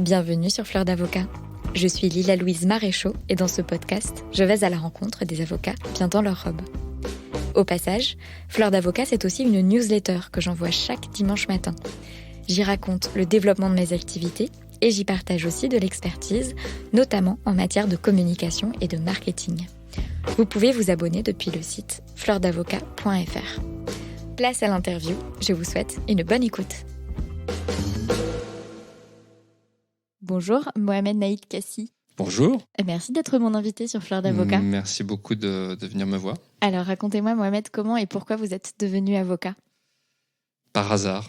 Bienvenue sur Fleur d'Avocat. Je suis Lila-Louise Maréchaux et dans ce podcast, je vais à la rencontre des avocats bien dans leur robe. Au passage, Fleur d'Avocat, c'est aussi une newsletter que j'envoie chaque dimanche matin. J'y raconte le développement de mes activités et j'y partage aussi de l'expertise, notamment en matière de communication et de marketing. Vous pouvez vous abonner depuis le site fleurdavocat.fr. Place à l'interview, je vous souhaite une bonne écoute. Bonjour, Mohamed Naïd Kassi. Bonjour. Merci d'être mon invité sur Fleur d'Avocat. Merci beaucoup de venir me voir. Alors racontez-moi Mohamed, comment et pourquoi vous êtes devenu avocat ? Par hasard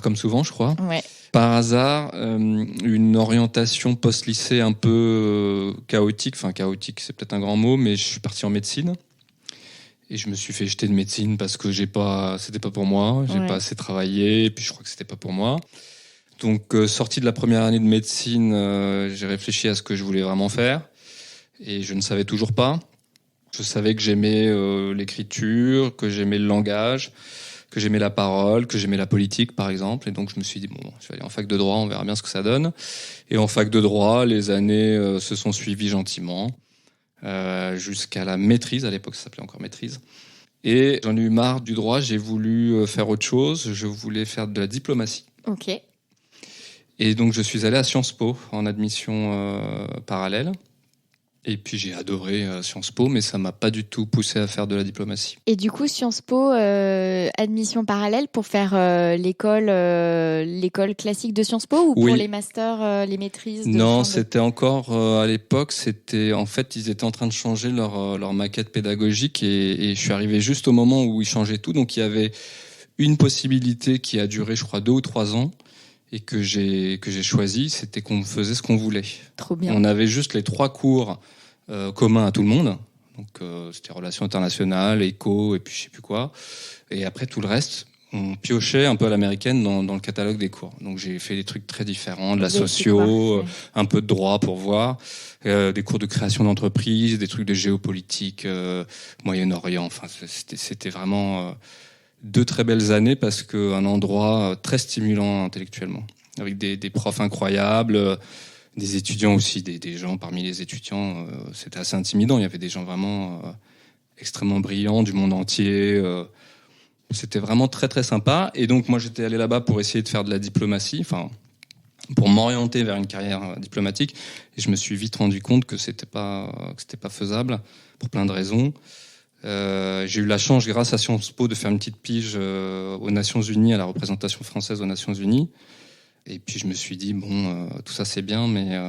comme souvent je crois. Ouais. Par hasard, une orientation post-lycée un peu chaotique, enfin chaotique c'est peut-être un grand mot, mais je suis parti en médecine. Et je me suis fait jeter de médecine parce que c'était pas pour moi, j'ai pas assez travaillé, et puis je crois que c'était pas pour moi. Donc, sorti de la première année de médecine, j'ai réfléchi à ce que je voulais vraiment faire. Et je ne savais toujours pas. Je savais que j'aimais l'écriture, que j'aimais le langage, que j'aimais la parole, que j'aimais la politique, par exemple. Et donc, je me suis dit, je vais aller en fac de droit, on verra bien ce que ça donne. Et en fac de droit, les années se sont suivies gentiment, jusqu'à la maîtrise. À l'époque, ça s'appelait encore maîtrise. Et j'en ai eu marre du droit, j'ai voulu faire autre chose. Je voulais faire de la diplomatie. Ok. Et donc, je suis allé à Sciences Po en admission parallèle. Et puis, j'ai adoré Sciences Po, mais ça m'a pas du tout poussé à faire de la diplomatie. Et du coup, Sciences Po, admission parallèle pour faire l'école classique de Sciences Po ou pour les masters, les maîtrises Non, c'était encore à l'époque, en fait, ils étaient en train de changer leur maquette pédagogique et je suis arrivé juste au moment où ils changeaient tout. Donc, il y avait une possibilité qui a duré, je crois, 2 ou 3 ans. Et que j'ai choisi, c'était qu'on faisait ce qu'on voulait. Trop bien. On avait juste les 3 cours communs à tout le monde. Donc c'était relations internationales, éco, et puis je sais plus quoi. Et après tout le reste, on piochait un peu à l'américaine dans le catalogue des cours. Donc j'ai fait des trucs très différents, de la socio, un peu de droit pour voir, des cours de création d'entreprise, des trucs de géopolitique, Moyen-Orient. Enfin c'était vraiment 2 très belles années parce qu'un endroit très stimulant intellectuellement, avec des profs incroyables, des étudiants aussi, des gens parmi les étudiants, c'était assez intimidant. Il y avait des gens vraiment extrêmement brillants du monde entier. C'était vraiment très très sympa. Et donc moi j'étais allé là-bas pour essayer de faire de la diplomatie, enfin pour m'orienter vers une carrière diplomatique. Et je me suis vite rendu compte que c'était pas faisable pour plein de raisons. J'ai eu la chance, grâce à Sciences Po, de faire une petite pige aux Nations Unies, à la représentation française aux Nations Unies. Et puis je me suis dit, tout ça c'est bien, mais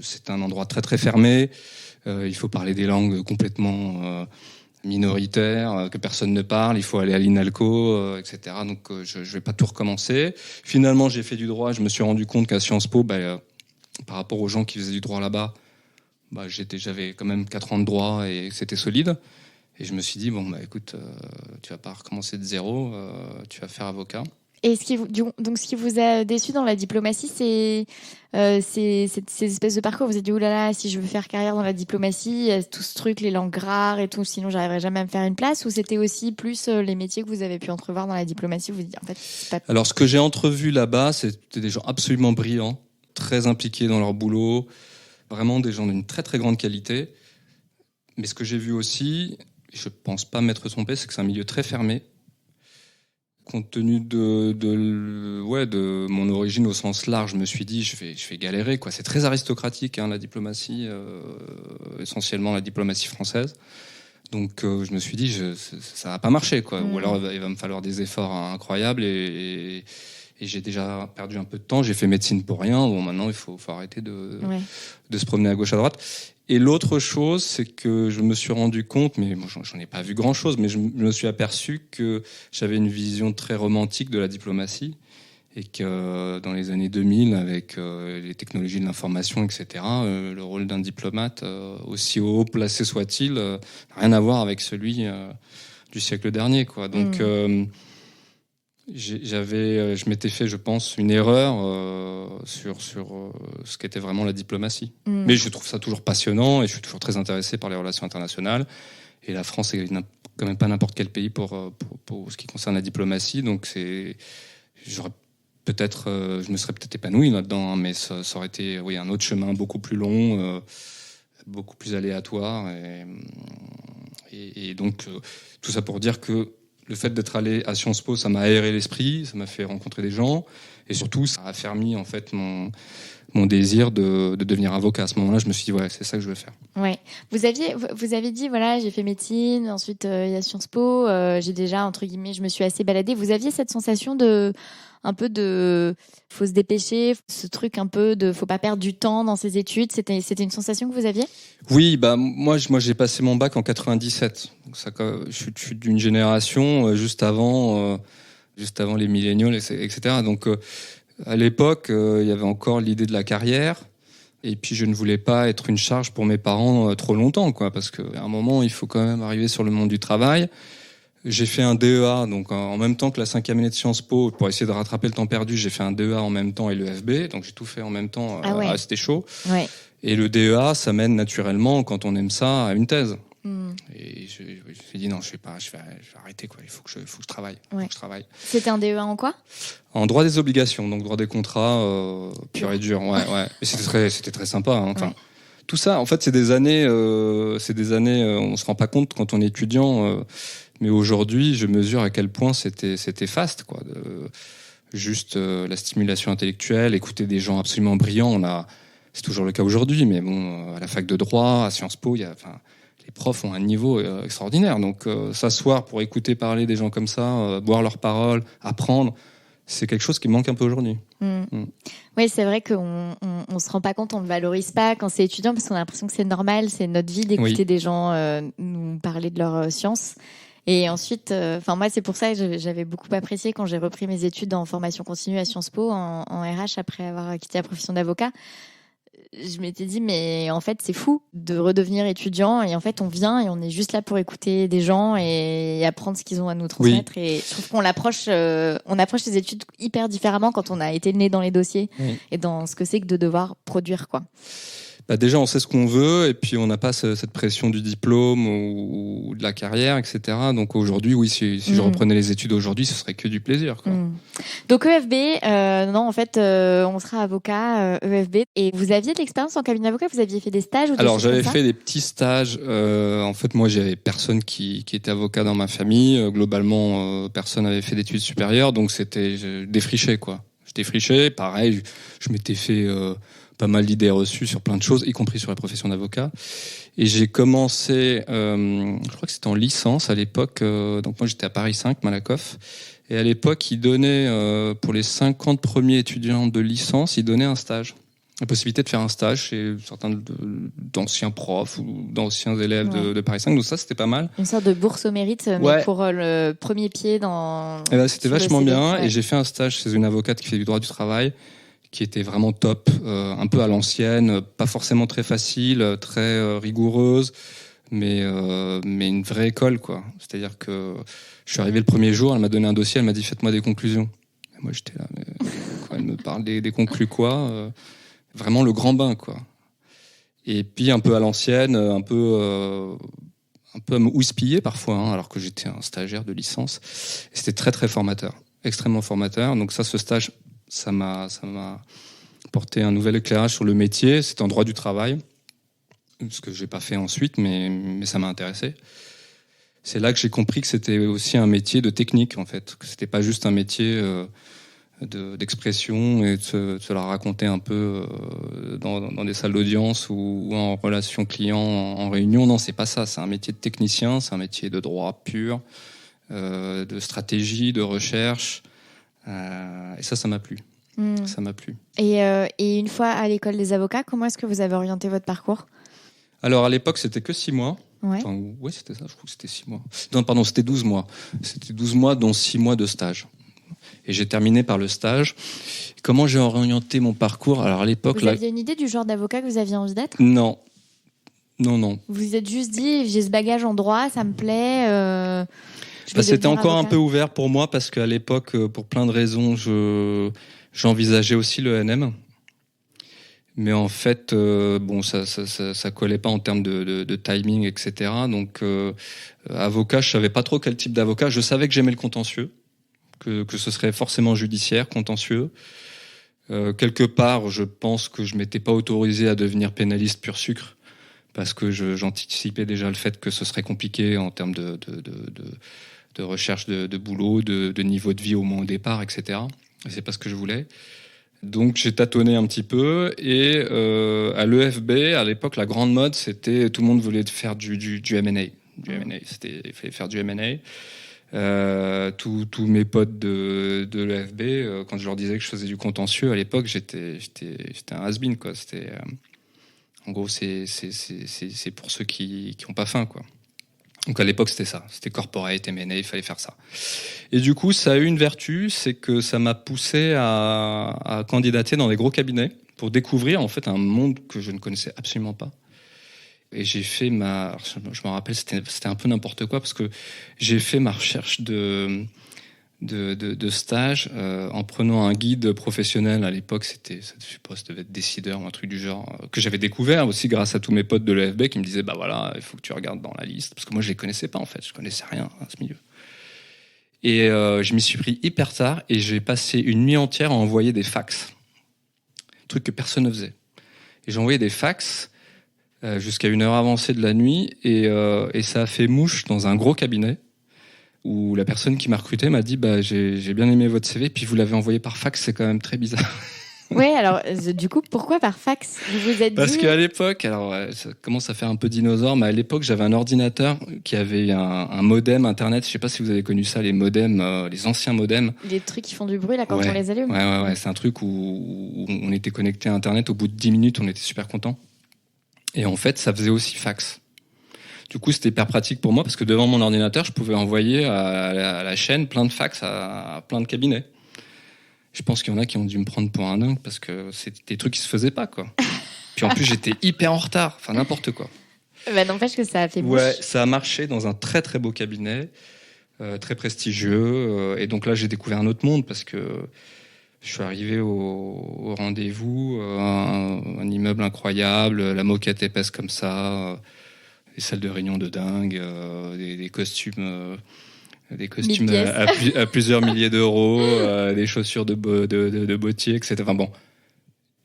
c'est un endroit très très fermé. Il faut parler des langues complètement minoritaires, que personne ne parle. Il faut aller à l'INALCO, etc. Donc je vais pas tout recommencer. Finalement, j'ai fait du droit. Je me suis rendu compte qu'à Sciences Po, par rapport aux gens qui faisaient du droit là-bas, j'avais quand même 4 ans de droit et c'était solide. Et je me suis dit, écoute, tu vas pas recommencer de zéro, tu vas faire avocat. Et ce qui vous a déçu dans la diplomatie, c'est ces espèces de parcours. Vous avez dit, oulala, si je veux faire carrière dans la diplomatie, tout ce truc, les langues rares et tout, sinon j'arriverai jamais à me faire une place. Ou c'était aussi plus les métiers que vous avez pu entrevoir dans la diplomatie, vous vous dites, en fait, c'est pas... Alors, ce que j'ai entrevu là-bas, c'était des gens absolument brillants, très impliqués dans leur boulot, vraiment des gens d'une très très grande qualité. Mais ce que j'ai vu aussi, je pense pas m'être trompé, c'est que c'est un milieu très fermé. Compte tenu de mon origine au sens large, je me suis dit je vais galérer quoi. C'est très aristocratique la diplomatie, essentiellement la diplomatie française. Donc je me suis dit ça va pas marcher quoi. Ou alors il va me falloir des efforts incroyables et j'ai déjà perdu un peu de temps. J'ai fait médecine pour rien. Maintenant il faut arrêter de se promener à gauche à droite. Et l'autre chose, c'est que je me suis rendu compte, mais moi, j'en ai pas vu grand-chose, mais je me suis aperçu que j'avais une vision très romantique de la diplomatie et que dans les années 2000, avec les technologies de l'information, etc., le rôle d'un diplomate, aussi haut placé soit-il, n'a rien à voir avec celui du siècle dernier, quoi. Donc, je m'étais fait, je pense, une erreur sur ce qu'était vraiment la diplomatie. Mais je trouve ça toujours passionnant et je suis toujours très intéressé par les relations internationales. Et la France est quand même pas n'importe quel pays pour ce qui concerne la diplomatie. Donc j'aurais peut-être, je me serais peut-être épanoui là-dedans, hein, mais ça aurait été un autre chemin beaucoup plus long, beaucoup plus aléatoire. Et donc, tout ça pour dire que le fait d'être allé à Sciences Po, ça m'a aéré l'esprit, ça m'a fait rencontrer des gens, et surtout, ça a affermi en fait mon désir de devenir avocat. À ce moment-là, je me suis dit, c'est ça que je veux faire. Ouais. Vous avez dit, voilà, j'ai fait médecine, ensuite il y a Sciences Po, j'ai déjà, entre guillemets, je me suis assez baladée. Vous aviez cette sensation un peu de faut se dépêcher, ce truc un peu de faut pas perdre du temps dans ses études. C'était une sensation que vous aviez? Oui, moi j'ai passé mon bac en 97. Donc je suis d'une génération juste avant les millénials, etc. Donc à l'époque, il y avait encore l'idée de la carrière. Et puis je ne voulais pas être une charge pour mes parents trop longtemps, quoi, parce qu'à un moment il faut quand même arriver sur le monde du travail. J'ai fait un DEA, donc en même temps que la 5e année de Sciences Po, pour essayer de rattraper le temps perdu, j'ai fait un DEA en même temps et le FB, donc j'ai tout fait en même temps. C'était chaud. Ouais. Et le DEA, ça mène naturellement, quand on aime ça, à une thèse. Et je me suis dit non, je vais arrêter, quoi. Il faut que je travaille. Ouais. Faut que je travaille. C'était un DEA en quoi? En droit des obligations, donc droit des contrats, pur et dur. Ouais. Et c'était très sympa. Hein. Enfin, tout ça, en fait, c'est des années. On se rend pas compte quand on est étudiant. Mais aujourd'hui, je mesure à quel point c'était faste, quoi. Juste la stimulation intellectuelle, écouter des gens absolument brillants. C'est toujours le cas aujourd'hui, mais bon, à la fac de droit, à Sciences Po, les profs ont un niveau extraordinaire. Donc, s'asseoir pour écouter parler des gens comme ça, boire leurs paroles, apprendre, c'est quelque chose qui manque un peu aujourd'hui. Oui, c'est vrai qu'on se rend pas compte, on le valorise pas quand c'est étudiant, parce qu'on a l'impression que c'est normal, c'est notre vie d'écouter des gens nous parler de leur science. Et ensuite, moi, c'est pour ça que j'avais beaucoup apprécié quand j'ai repris mes études en formation continue à Sciences Po, en RH, après avoir quitté la profession d'avocat. Je m'étais dit, mais en fait, c'est fou de redevenir étudiant. Et en fait, on vient et on est juste là pour écouter des gens et apprendre ce qu'ils ont à nous transmettre. Oui. Et je trouve qu'on approche les études hyper différemment quand on a été né dans les dossiers et dans ce que c'est que de devoir produire, quoi. Déjà, on sait ce qu'on veut et puis on n'a pas cette pression du diplôme ou de la carrière, etc. Donc aujourd'hui, oui, si je reprenais les études aujourd'hui, ce serait que du plaisir, quoi. Donc EFB, on sera avocat EFB. Et vous aviez de l'expérience en cabinet d'avocat? Vous aviez fait des stages ou des Alors j'avais fait des petits stages. En fait, moi, j'avais personne qui était avocat dans ma famille. Globalement, personne n'avait fait d'études supérieures, donc je défrichais, quoi. Je défrichais. Pareil, je m'étais fait pas mal d'idées reçues sur plein de choses, y compris sur la profession d'avocat. Et j'ai commencé, je crois que c'était en licence à l'époque. Donc moi, j'étais à Paris 5, Malakoff. Et à l'époque, ils donnaient, pour les 50 premiers étudiants de licence, ils donnaient un stage. La possibilité de faire un stage chez certains d'anciens profs ou d'anciens élèves de Paris 5. Donc ça, c'était pas mal. Une sorte de bourse au mérite, mais pour le premier pied dans... C'était vachement bien. Ouais. Et j'ai fait un stage chez une avocate qui fait du droit du travail, qui était vraiment top, un peu à l'ancienne, pas forcément très facile, très rigoureuse, mais une vraie école, quoi. C'est-à-dire que je suis arrivé le premier jour, elle m'a donné un dossier, elle m'a dit « Faites-moi des conclusions ». Et moi, j'étais là, mais quoi, elle me parle des conclus, quoi. Vraiment le grand bain, quoi. Et puis un peu à l'ancienne, un peu à me houspiller parfois, hein, alors que j'étais un stagiaire de licence. Et c'était très très formateur, extrêmement formateur. Donc ce stage, ça m'a porté un nouvel éclairage sur le métier. C'était en droit du travail, ce que j'ai pas fait ensuite, mais ça m'a intéressé. C'est là que j'ai compris que c'était aussi un métier de technique, en fait, que c'était pas juste un métier d'expression et de se la raconter un peu dans des salles d'audience ou en relation client, en réunion. Non, c'est pas ça. C'est un métier de technicien, c'est un métier de droit pur, de stratégie, de recherche. Et ça m'a plu. Ça m'a plu. Et une fois à l'école des avocats, comment est-ce que vous avez orienté votre parcours? Alors, à l'époque, c'était que 6 mois. Ouais. Enfin, oui, c'était ça. Je crois que c'était 6 mois. Non, pardon, c'était 12 mois. C'était 12 mois, dont 6 mois de stage. Et j'ai terminé par le stage. Comment j'ai orienté mon parcours? Alors à l'époque, vous aviez une idée du genre d'avocat que vous aviez envie d'être? Non. Vous vous êtes juste dit, j'ai ce bagage en droit, ça me plaît. C'était encore un peu ouvert pour moi parce qu'à l'époque, pour plein de raisons, j'envisageais aussi l'ENM. Mais en fait, ça collait pas en termes de timing, etc. Donc, avocat, je savais pas trop quel type d'avocat. Je savais que j'aimais le contentieux, que ce serait forcément judiciaire, contentieux. Quelque part, je pense que je m'étais pas autorisé à devenir pénaliste pur sucre, parce que j'anticipais déjà le fait que ce serait compliqué en termes de recherche de boulot, de niveau de vie au moins au départ, etc. Et c'est pas ce que je voulais. Donc j'ai tâtonné un petit peu, et à l'EFB, à l'époque, la grande mode, c'était tout le monde voulait faire du M&A. Il fallait faire du M&A. Tous mes potes de l'EFB, quand je leur disais que je faisais du contentieux, à l'époque, j'étais un has-been, quoi. En gros, c'est pour ceux qui ont pas faim, quoi. Donc à l'époque, c'était ça. C'était corporate, M&A, il fallait faire ça. Et du coup, ça a eu une vertu, c'est que ça m'a poussé à candidater dans des gros cabinets pour découvrir en fait un monde que je ne connaissais absolument pas. Et j'ai fait je me rappelle, c'était un peu n'importe quoi, parce que j'ai fait ma recherche de stage en prenant un guide professionnel. À l'époque, ça devait être Décideur ou un truc du genre, que j'avais découvert aussi grâce à tous mes potes de l'EFB qui me disaient bah voilà, il faut que tu regardes dans la liste, parce que moi je les connaissais pas en fait, je connaissais rien à ce milieu. Et je m'y suis pris hyper tard, et j'ai passé une nuit entière à envoyer des fax, truc que personne ne faisait. Et j'ai envoyé des fax jusqu'à une heure avancée de la nuit, et ça a fait mouche dans un gros cabinet où la personne qui m'a recruté m'a dit bah j'ai bien aimé votre CV, puis vous l'avez envoyé par fax, c'est quand même très bizarre. Ouais, alors du coup, pourquoi par fax? Vous vous êtes Parce dit... qu'à l'époque, alors ça commence à faire un peu dinosaure, mais à l'époque j'avais un ordinateur qui avait un modem internet. Je sais pas si vous avez connu ça, les modems, les anciens modems. Les trucs qui font du bruit là quand on les allume. Ouais, c'est un truc où on était connecté à internet, au bout de 10 minutes, on était super content. Et en fait, ça faisait aussi fax. Du coup, c'était hyper pratique pour moi, parce que devant mon ordinateur, je pouvais envoyer à la chaîne plein de fax à plein de cabinets. Je pense qu'il y en a qui ont dû me prendre pour un dingue, parce que c'était des trucs qui se faisaient pas, quoi. Puis en plus, j'étais hyper en retard. Enfin, n'importe quoi. Bah, n'empêche que ça a fait bouche. Ouais, ça a marché dans un très très beau cabinet, très prestigieux. Et donc là, j'ai découvert un autre monde, parce que je suis arrivé au rendez-vous, un immeuble incroyable, la moquette épaisse comme ça, des salles de réunion de dingue, des costumes à plusieurs milliers d'euros, des chaussures de bottier, etc. Enfin bon.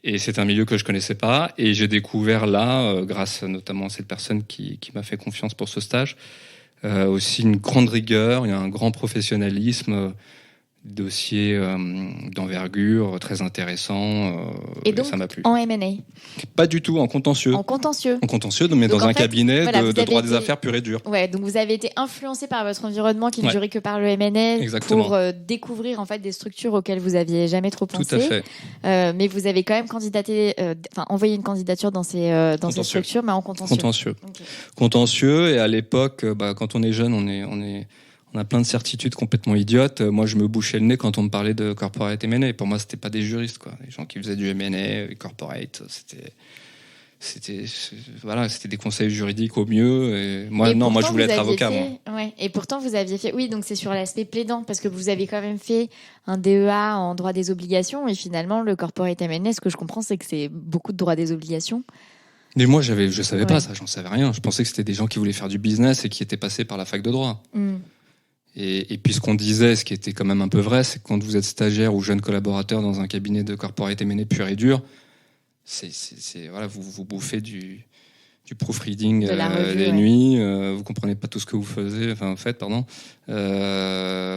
Et c'est un milieu que je connaissais pas, et j'ai découvert là, grâce notamment à cette personne qui m'a fait confiance pour ce stage, aussi une grande rigueur, il y a un grand professionnalisme, dossier d'envergure, très intéressant, et donc, ça m'a plu. En M&A? Pas du tout, en contentieux. En contentieux. En contentieux, mais donc dans un cabinet de droit des affaires pur et dur. Ouais, donc vous avez été influencé par votre environnement qui ne durait que par le M&A. Exactement. Pour découvrir en fait des structures auxquelles vous aviez jamais trop pensé. Tout à fait. Mais vous avez quand même envoyé une candidature dans ces structures, mais en contentieux. Contentieux. Okay. Contentieux, et à l'époque, quand on est jeune, on a plein de certitudes complètement idiotes. Moi, je me bouchais le nez quand on me parlait de corporate M&A. Pour moi, c'était pas des juristes, quoi. Les gens qui faisaient du M&A, corporate, c'était des conseils juridiques au mieux. Et moi, moi, je voulais être avocat, moi. Ouais. Et pourtant, vous aviez fait, oui, donc c'est sur l'aspect plaidant, parce que vous avez quand même fait un DEA en droit des obligations, et finalement, le corporate M&A, ce que je comprends, c'est que c'est beaucoup de droit des obligations. Mais moi, je savais pas ça, j'en savais rien. Je pensais que c'était des gens qui voulaient faire du business et qui étaient passés par la fac de droit. Et puis ce qu'on disait, ce qui était quand même un peu vrai, c'est que quand vous êtes stagiaire ou jeune collaborateur dans un cabinet de corporate M&A pur et dur, vous bouffez du proofreading les nuits, vous comprenez pas tout ce que vous faites, pardon. Et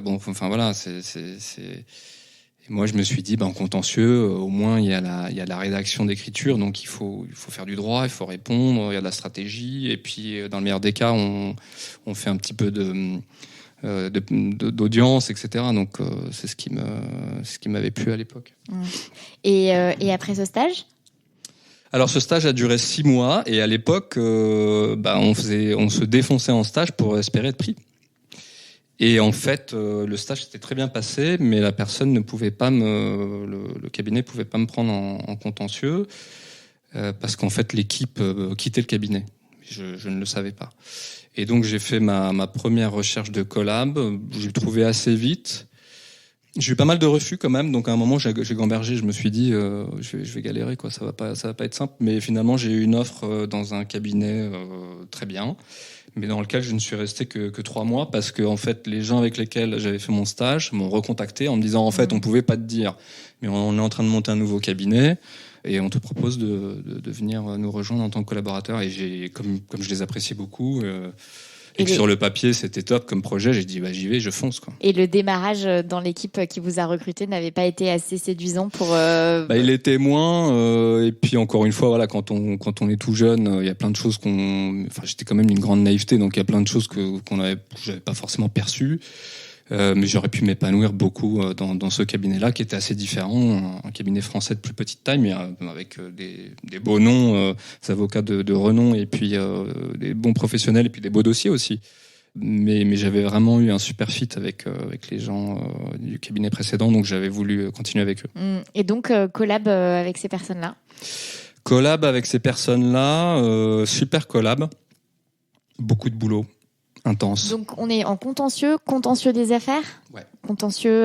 moi je me suis dit, en contentieux, au moins il y a la rédaction d'écriture, donc il faut faire du droit, il faut répondre, il y a de la stratégie, et puis dans le meilleur des cas, on fait un petit peu d'audience, etc. Donc c'est ce qui m'avait plu à l'époque. Et après ce stage? Alors ce stage a duré 6 mois, et à l'époque, on se défonçait en stage pour espérer être pris. Et en fait, le stage s'était très bien passé, mais la personne ne pouvait pas le cabinet pouvait pas me prendre en contentieux, parce qu'en fait l'équipe quittait le cabinet. Je ne le savais pas. Et donc j'ai fait ma première recherche de collab. J'ai trouvé assez vite. J'ai eu pas mal de refus quand même, donc à un moment j'ai gambergé, je me suis dit je vais galérer quoi, ça va pas être simple, mais finalement j'ai eu une offre dans un cabinet très bien, mais dans lequel je ne suis resté que 3 mois parce que en fait les gens avec lesquels j'avais fait mon stage m'ont recontacté en me disant en fait on pouvait pas te dire, mais on est en train de monter un nouveau cabinet et on te propose de venir nous rejoindre en tant que collaborateur, et j'ai comme je les appréciais beaucoup. Et que sur le papier, c'était top comme projet. J'ai dit, bah, j'y vais, je fonce, quoi. Et le démarrage dans l'équipe qui vous a recruté n'avait pas été assez séduisant pour... Il était moins. Et puis, encore une fois, voilà, quand on est tout jeune, il y a plein de choses j'étais quand même d'une grande naïveté, donc il y a plein de choses que j'avais pas forcément perçues. Mais j'aurais pu m'épanouir beaucoup dans ce cabinet-là, qui était assez différent, un cabinet français de plus petite taille, mais avec des beaux noms, des avocats de renom, et puis des bons professionnels, et puis des beaux dossiers aussi. Mais j'avais vraiment eu un super fit avec les gens du cabinet précédent, donc j'avais voulu continuer avec eux. Et donc, collab avec ces personnes-là? Collab avec ces personnes-là, super collab, beaucoup de boulot. Intense. Donc on est en contentieux des affaires, ouais. Contentieux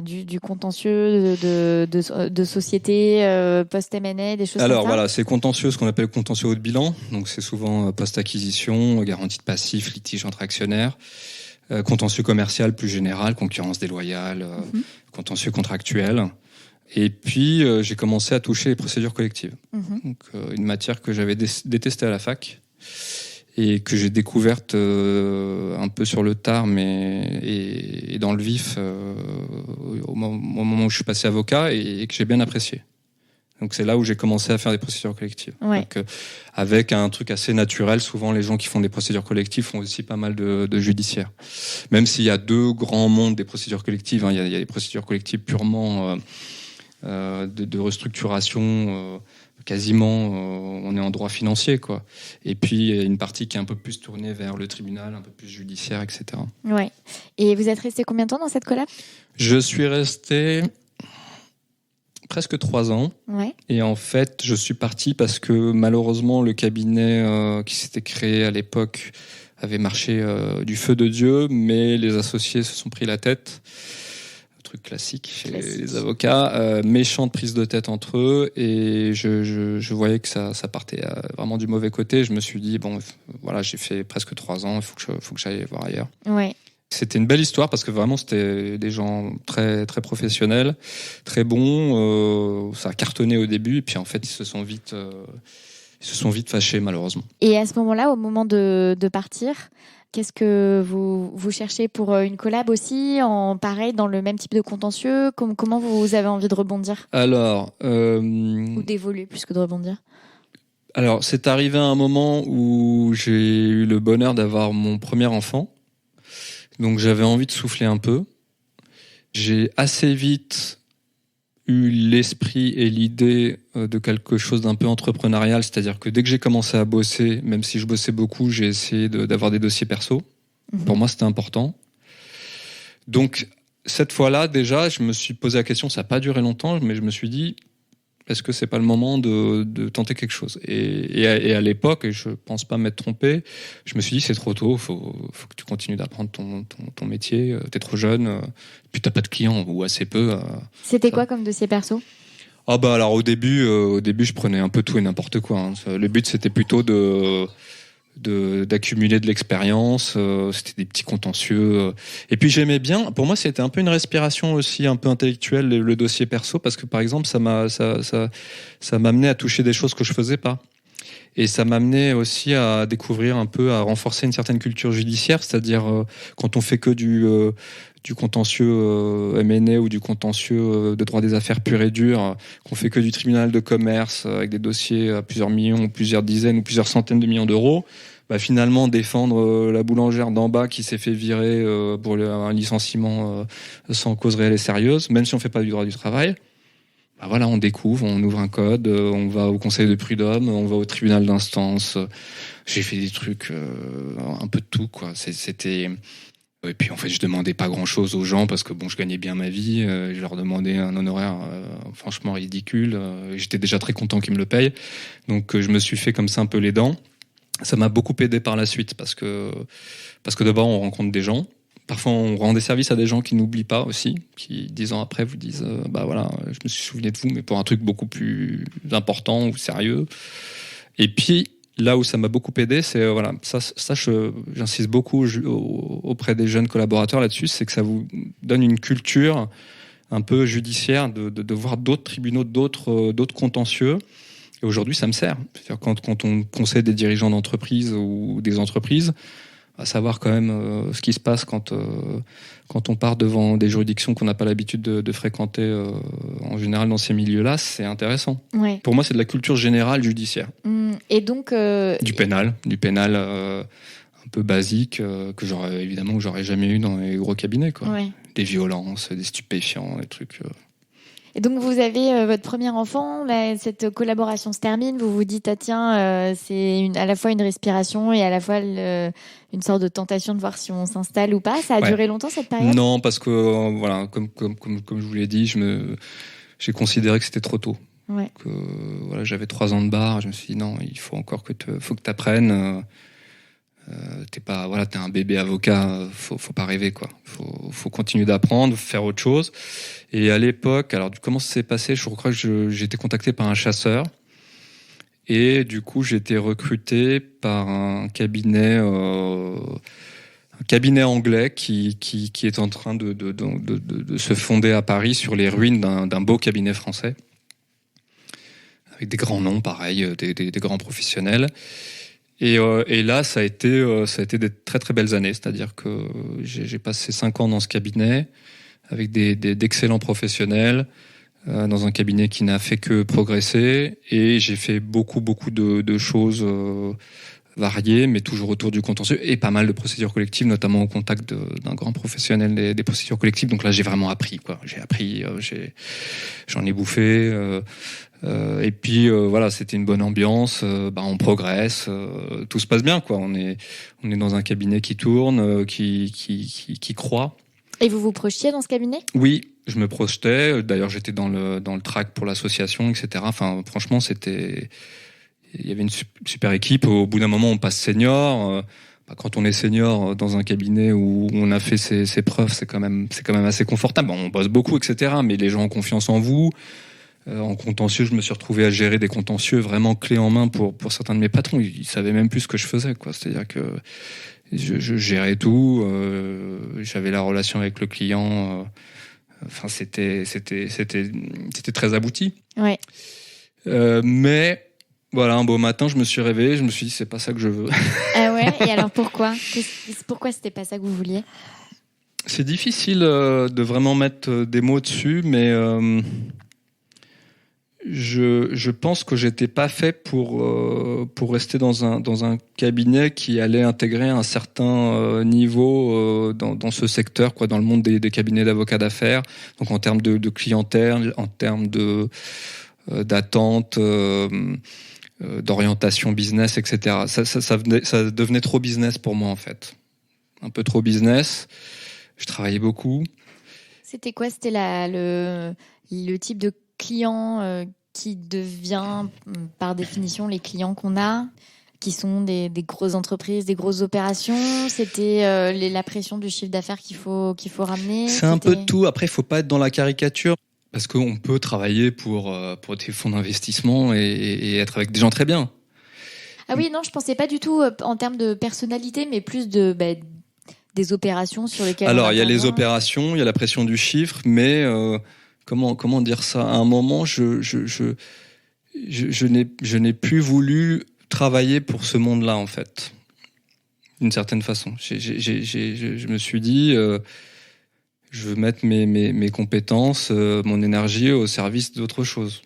du contentieux de société post-M&A, des choses Alors comme ça. Voilà, c'est contentieux, ce qu'on appelle contentieux haut de bilan. Donc c'est souvent post-acquisition, garantie de passif, litige entre actionnaires, contentieux commercial plus général, concurrence déloyale, contentieux contractuel. Et puis j'ai commencé à toucher les procédures collectives. Donc une matière que j'avais détestée à la fac, et que j'ai découverte un peu sur le tard, et dans le vif au moment où je suis passé avocat, et que j'ai bien apprécié. Donc c'est là où j'ai commencé à faire des procédures collectives. Ouais. Donc, avec un truc assez naturel, souvent les gens qui font des procédures collectives font aussi pas mal de judiciaire. Même s'il y a 2 grands mondes des procédures collectives, il y a des procédures collectives purement de restructuration, quasiment on est en droit financier, quoi. Et puis il y a une partie qui est un peu plus tournée vers le tribunal, un peu plus judiciaire, etc. Ouais. Et vous êtes resté combien de temps dans cette collab? Je suis resté presque 3 ans. Ouais. Et en fait, je suis parti parce que malheureusement le cabinet qui s'était créé à l'époque avait marché du feu de Dieu, mais les associés se sont pris la tête. Truc classique chez les avocats, méchante prise de tête entre eux, et je voyais que ça partait vraiment du mauvais côté. Je me suis dit bon, voilà, j'ai fait presque 3 ans, il faut que j'aille voir ailleurs. Ouais. C'était une belle histoire parce que vraiment c'était des gens très très professionnels, très bons. Ça a cartonné au début, et puis en fait ils se sont vite fâchés, malheureusement. Et à ce moment-là, au moment de partir, qu'est-ce que vous cherchez pour une collab aussi, pareil, dans le même type de contentieux? Comment vous avez envie de rebondir? Alors, ou d'évoluer plus que de rebondir? Alors, c'est arrivé à un moment où j'ai eu le bonheur d'avoir mon premier enfant. Donc, j'avais envie de souffler un peu. J'ai assez vite eu l'esprit et l'idée de quelque chose d'un peu entrepreneurial, c'est-à-dire que dès que j'ai commencé à bosser, même si je bossais beaucoup, j'ai essayé d'avoir des dossiers perso. Pour moi, c'était important. Donc, cette fois-là, déjà, je me suis posé la question, ça n'a pas duré longtemps, mais je me suis dit, est-ce que c'est pas le moment de tenter quelque chose? Et à l'époque, et je pense pas m'être trompé, je me suis dit, c'est trop tôt, faut que tu continues d'apprendre ton métier, t'es trop jeune, puis t'as pas de clients, ou assez peu. C'était quoi comme dossier perso? Alors au début, je prenais un peu tout et n'importe quoi. Hein. Le but, c'était plutôt d'accumuler de l'expérience. C'était des petits contentieux. Et puis j'aimais bien. Pour moi, c'était un peu une respiration aussi, un peu intellectuelle, le dossier perso, parce que par exemple, ça m'amenait à toucher des choses que je faisais pas. Et ça m'amenait aussi à découvrir un peu, à renforcer une certaine culture judiciaire, c'est-à-dire quand on fait que du contentieux M&A ou du contentieux de droit des affaires pur et dur, qu'on fait que du tribunal de commerce avec des dossiers à plusieurs millions, plusieurs dizaines ou plusieurs centaines de millions d'euros, finalement défendre la boulangère d'en bas qui s'est fait virer pour un licenciement sans cause réelle et sérieuse, même si on fait pas du droit du travail. Voilà, on découvre, on ouvre un code, on va au conseil de prud'homme, on va au tribunal d'instance. J'ai fait des trucs, un peu de tout, quoi. C'était. Et puis en fait, je demandais pas grand-chose aux gens parce que je gagnais bien ma vie. Je leur demandais un honoraire franchement ridicule. J'étais déjà très content qu'ils me le payent. Donc je me suis fait comme ça un peu les dents. Ça m'a beaucoup aidé par la suite parce que d'abord on rencontre des gens. Parfois, on rend des services à des gens qui n'oublient pas aussi, qui 10 ans après vous disent bah voilà, je me suis souvenu de vous, mais pour un truc beaucoup plus important ou sérieux. Et puis là où ça m'a beaucoup aidé, c'est voilà, j'insiste beaucoup auprès des jeunes collaborateurs là-dessus, c'est que ça vous donne une culture un peu judiciaire de voir d'autres tribunaux, d'autres contentieux. Et aujourd'hui, ça me sert. C'est-à-dire quand on conseille des dirigeants d'entreprise ou des entreprises, à savoir quand même ce qui se passe quand on part devant des juridictions qu'on n'a pas l'habitude de fréquenter en général dans ces milieux-là, c'est intéressant. Ouais. Pour moi, c'est de la culture générale judiciaire. Et donc du pénal un peu basique que j'aurais jamais eu dans les gros cabinets, quoi. Ouais. Des violences, des stupéfiants, des trucs. Et donc vous avez votre premier enfant, là, cette collaboration se termine, vous vous dites c'est à la fois une respiration et à la fois une sorte de tentation de voir si on s'installe ou pas. Ça a duré longtemps cette période ? Non, parce que voilà, comme je vous l'ai dit, j'ai considéré que c'était trop tôt. Ouais. Que voilà, j'avais 3 ans de barre, je me suis dit non, il faut encore que t'apprennes. T'es un bébé avocat, faut pas rêver, quoi. Faut continuer d'apprendre, faire autre chose. Et à l'époque, alors comment ça s'est passé ? Je crois que j'ai été contacté par un chasseur et du coup j'ai été recruté par un cabinet anglais qui est en train de se fonder à Paris sur les ruines d'un beau cabinet français avec des grands noms, pareil, des grands professionnels. Et là, ça a été des très très belles années. C'est-à-dire que j'ai passé 5 ans dans ce cabinet avec d'excellents professionnels, dans un cabinet qui n'a fait que progresser. Et j'ai fait beaucoup de choses variées, mais toujours autour du contentieux et pas mal de procédures collectives, notamment au contact d'un grand professionnel des procédures collectives. Donc là, j'ai vraiment appris, quoi. J'ai appris, j'en ai bouffé. Et puis voilà, c'était une bonne ambiance, on progresse, tout se passe bien, quoi. On est dans un cabinet qui tourne, qui croît. Et vous vous projetiez dans ce cabinet ? Oui, je me projetais. D'ailleurs, j'étais dans le track pour l'association, etc. Enfin, franchement, il y avait une super équipe. Au bout d'un moment, on passe senior. Quand on est senior dans un cabinet où on a fait ses preuves, c'est quand même assez confortable. Bon, on bosse beaucoup, etc. Mais les gens ont confiance en vous. En contentieux, je me suis retrouvé à gérer des contentieux vraiment clés en main pour certains de mes patrons. Ils savaient même plus ce que je faisais, quoi. C'est-à-dire que je gérais tout. J'avais la relation avec le client. Enfin, c'était très abouti. Ouais. Mais voilà, un beau matin, je me suis réveillé. Je me suis dit, c'est pas ça que je veux. Ah ouais. Et alors pourquoi ? Pourquoi c'était pas ça que vous vouliez ? C'est difficile de vraiment mettre des mots dessus, mais je pense que j'étais pas fait pour rester dans un cabinet qui allait intégrer un certain niveau dans ce secteur, quoi, dans le monde des cabinets d'avocats d'affaires. Donc en termes de clientèle, en termes d'attente, d'orientation business, etc. Ça devenait trop business pour moi, en fait. Un peu trop business. Je travaillais beaucoup. C'était quoi ? C'était le type de client qui devient, par définition, les clients qu'on a, qui sont des grosses entreprises, des grosses opérations. C'était la pression du chiffre d'affaires qu'il faut ramener. C'est un peu de tout. Après, il faut pas être dans la caricature. Parce qu'on peut travailler pour des fonds d'investissement et être avec des gens très bien. Ah oui, non, je pensais pas du tout en termes de personnalité, mais plus des opérations sur lesquelles. Alors, il y a les opérations, il y a la pression du chiffre, mais comment dire ça ? À un moment, je n'ai plus voulu travailler pour ce monde-là, en fait, d'une certaine façon. Je me suis dit, je veux mettre mes compétences, mon énergie au service d'autre chose.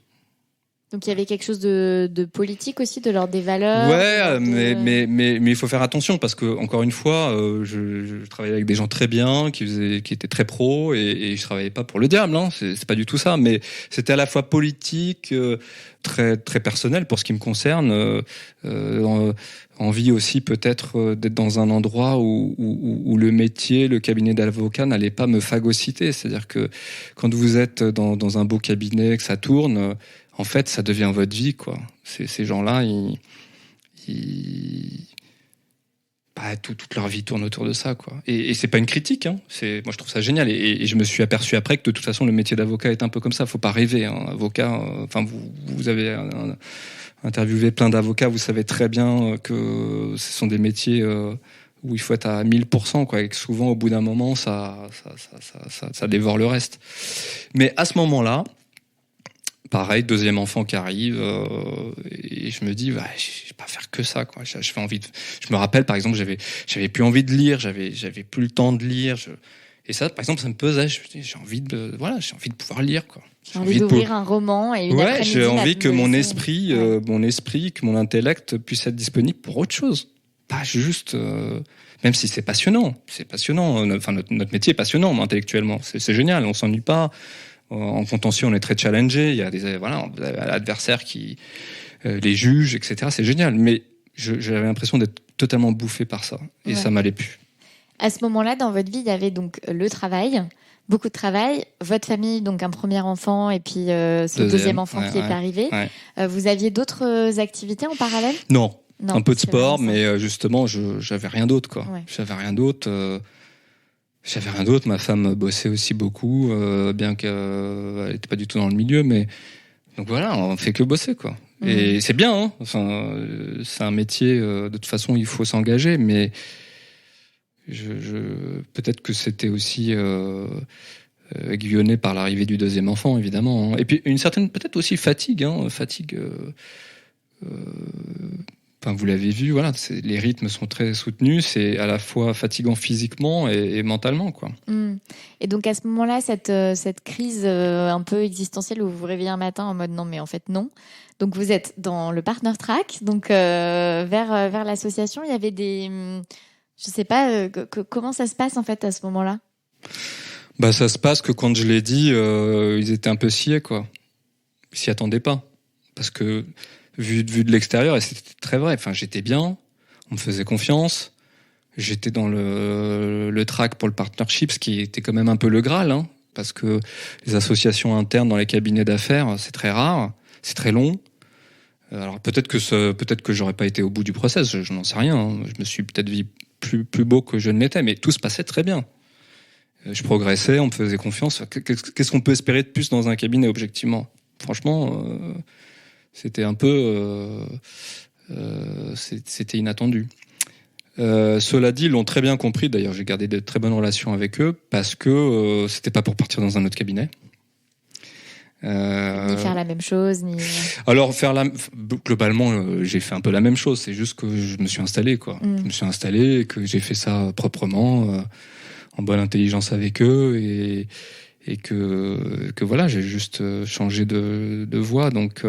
Donc il y avait quelque chose de politique aussi, de l'ordre des valeurs. Ouais, mais il faut faire attention parce que encore une fois, je travaillais avec des gens très bien, qui étaient très pros, et je travaillais pas pour le diable, hein. C'est pas du tout ça, mais c'était à la fois politique, très très personnel pour ce qui me concerne. Envie aussi peut-être d'être dans un endroit où le métier, le cabinet d'avocat n'allait pas me phagocyter. C'est-à-dire que quand vous êtes dans un beau cabinet, que ça tourne, en fait, ça devient votre vie, quoi. Ces gens-là, toute leur vie tourne autour de ça, quoi. Et c'est pas une critique, hein. Moi, je trouve ça génial. Et je me suis aperçu après que de toute façon, le métier d'avocat est un peu comme ça. Faut pas rêver, hein. Avocat, vous avez interviewé plein d'avocats, vous savez très bien que ce sont des métiers où il faut être à 1000%, quoi. Et que souvent, au bout d'un moment, ça dévore le reste. Mais à ce moment-là, pareil, deuxième enfant qui arrive, et je me dis, je vais pas faire que ça, quoi. Je me rappelle, par exemple, j'avais plus envie de lire, j'avais plus le temps de lire. Et ça, par exemple, ça me pesait. Je me dis, j'ai envie de pouvoir lire, quoi. J'ai envie d'ouvrir un roman et une après-midi. J'ai envie que mon esprit, que mon intellect puisse être disponible pour autre chose. Pas juste, même si c'est passionnant. Enfin, notre métier est passionnant, intellectuellement. C'est génial, on s'ennuie pas. En contentieux, on est très challengé. Il y a l'adversaire qui les juge, etc. C'est génial. Mais j'avais l'impression d'être totalement bouffé par ça. Et ça m'allait plus. À ce moment-là, dans votre vie, il y avait donc le travail, beaucoup de travail, votre famille, donc un premier enfant, et puis ce deuxième enfant qui est arrivé. Ouais. Vous aviez d'autres activités en parallèle ? Non, un peu de sport, mais justement, j'avais rien d'autre, quoi. Ouais. J'avais rien d'autre. Ma femme bossait aussi beaucoup, bien qu'elle n'était pas du tout dans le milieu, mais donc voilà, on fait que bosser, quoi. Et c'est bien, hein. Enfin, c'est un métier. De toute façon, il faut s'engager, mais peut-être que c'était aussi aiguillonné par l'arrivée du deuxième enfant, évidemment, hein. Et puis une certaine, peut-être aussi fatigue, hein. Vous l'avez vu, voilà, les rythmes sont très soutenus, c'est à la fois fatigant physiquement et mentalement, quoi. Et donc à ce moment-là, cette crise un peu existentielle où vous vous réveillez un matin en mode non, mais en fait non. Donc vous êtes dans le partner track, donc vers l'association, il y avait des, je sais pas, comment ça se passe en fait à ce moment-là ? Ça se passe que quand je l'ai dit, ils étaient un peu sciés, quoi. Ils s'y attendaient pas, parce que vu de l'extérieur, et c'était très vrai. Enfin, j'étais bien, on me faisait confiance, j'étais dans le track pour le partnership, ce qui était quand même un peu le Graal, hein, parce que les associations internes dans les cabinets d'affaires, c'est très rare, c'est très long. Alors peut-être que j'aurais pas été au bout du process, je n'en sais rien, hein. Je me suis peut-être vu plus beau que je ne l'étais, mais tout se passait très bien. Je progressais, on me faisait confiance. Qu'est-ce qu'on peut espérer de plus dans un cabinet, objectivement ? Franchement, c'était un peu, c'était inattendu. Cela dit, ils l'ont très bien compris. D'ailleurs, j'ai gardé de très bonnes relations avec eux parce que c'était pas pour partir dans un autre cabinet. Ni faire la même chose, ni. Alors globalement, j'ai fait un peu la même chose. C'est juste que je me suis installé, quoi. Je me suis installé et que j'ai fait ça proprement, en bonne intelligence avec eux et que voilà, j'ai juste changé de voie. Donc.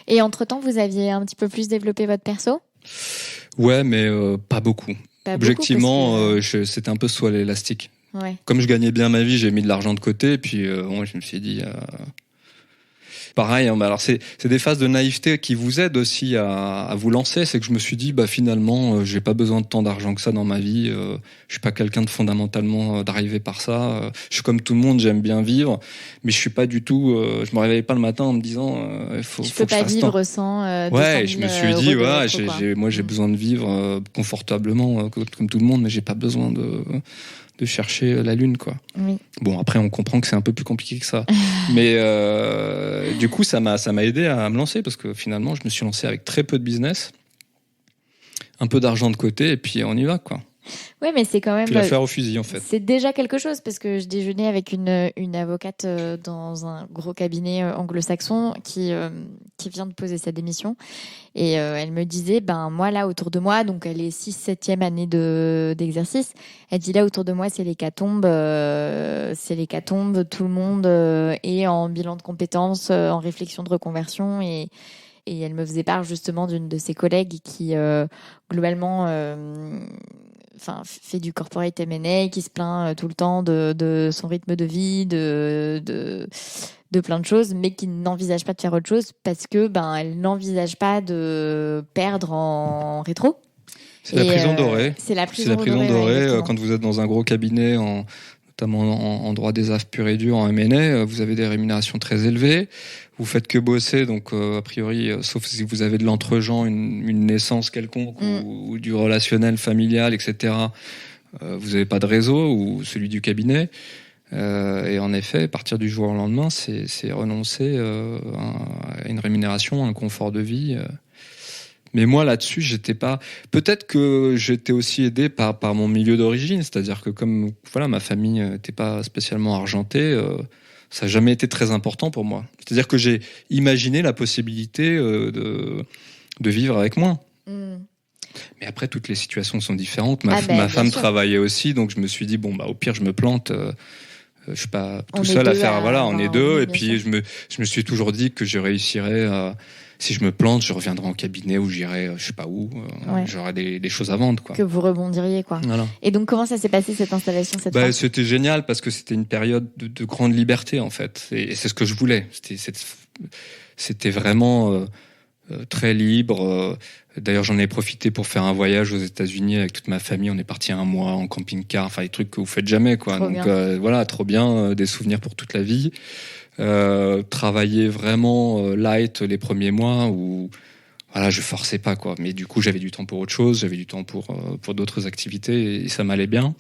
Et entre-temps, vous aviez un petit peu plus développé votre perso ? Ouais, mais pas beaucoup. Objectivement, c'était un peu sous l'élastique. Ouais. Comme je gagnais bien ma vie, j'ai mis de l'argent de côté, et puis je me suis dit. Pareil, hein, alors c'est des phases de naïveté qui vous aident aussi à vous lancer. C'est que je me suis dit, finalement, j'ai pas besoin de tant d'argent que ça dans ma vie. Je suis pas quelqu'un de fondamentalement drivé par ça. Je suis comme tout le monde, j'aime bien vivre, mais je suis pas du tout. Je me réveille pas le matin en me disant, faut peux pas vivre sans. Ouais, je me suis dit, moi j'ai besoin de vivre confortablement comme tout le monde, mais j'ai pas besoin de chercher la lune, quoi. Oui. Bon, après on comprend que c'est un peu plus compliqué que ça, mais du coup ça m'a aidé à me lancer, parce que finalement je me suis lancé avec très peu de business, un peu d'argent de côté, et puis on y va, quoi. Oui, mais c'est quand même. Puis l'affaire au fusil, en fait. C'est déjà quelque chose, parce que je déjeunais avec une avocate dans un gros cabinet anglo-saxon qui vient de poser sa démission. Et elle me disait, moi, là, autour de moi, donc elle est 6-7e année d'exercice, elle dit, là, autour de moi, c'est l'hécatombe, tout le monde est en bilan de compétences, en réflexion de reconversion, et elle me faisait part justement d'une de ses collègues qui, globalement, fait du corporate M&A, qui se plaint tout le temps de son rythme de vie, de plein de choses, mais qui n'envisage pas de faire autre chose parce que elle n'envisage pas de perdre en rétro. C'est la prison dorée. C'est la prison dorée, ouais, quand vous êtes dans un gros cabinet, notamment en droit des affaires pur et dur, en M&A, vous avez des rémunérations très élevées. Vous faites que bosser, donc a priori, sauf si vous avez de l'entre-gens, une naissance quelconque ou du relationnel familial, etc., vous n'avez pas de réseau, ou celui du cabinet. Et en effet, partir du jour au lendemain, c'est renoncer à une rémunération, à un confort de vie. Mais moi, là-dessus, j'étais pas. Peut-être que j'étais aussi aidé par mon milieu d'origine, c'est-à-dire que comme voilà, ma famille n'était pas spécialement argentée, ça n'a jamais été très important pour moi. C'est-à-dire que j'ai imaginé la possibilité de vivre avec moins. Mais après, toutes les situations sont différentes. Ma femme travaillait aussi, donc je me suis dit bon, au pire, je me plante. Je suis pas tout seul à faire. Voilà, on est deux. Et puis je me suis toujours dit que je réussirais. Si je me plante, je reviendrai en cabinet ou j'irai, je sais pas où. J'aurai des choses à vendre, quoi. Que vous rebondiriez, quoi. Voilà. Et donc, comment ça s'est passé cette installation cette fois ? C'était génial parce que c'était une période de grande liberté, en fait. Et c'est ce que je voulais. C'était vraiment très libre. D'ailleurs, j'en ai profité pour faire un voyage aux États-Unis avec toute ma famille. On est parti 1 mois en camping-car, enfin des trucs que vous faites jamais, quoi. Trop Donc bien. voilà, trop bien, des souvenirs pour toute la vie. Travailler vraiment light les premiers mois où voilà, je forçais pas, quoi. Mais du coup, j'avais du temps pour autre chose, j'avais du temps pour d'autres activités et ça m'allait bien.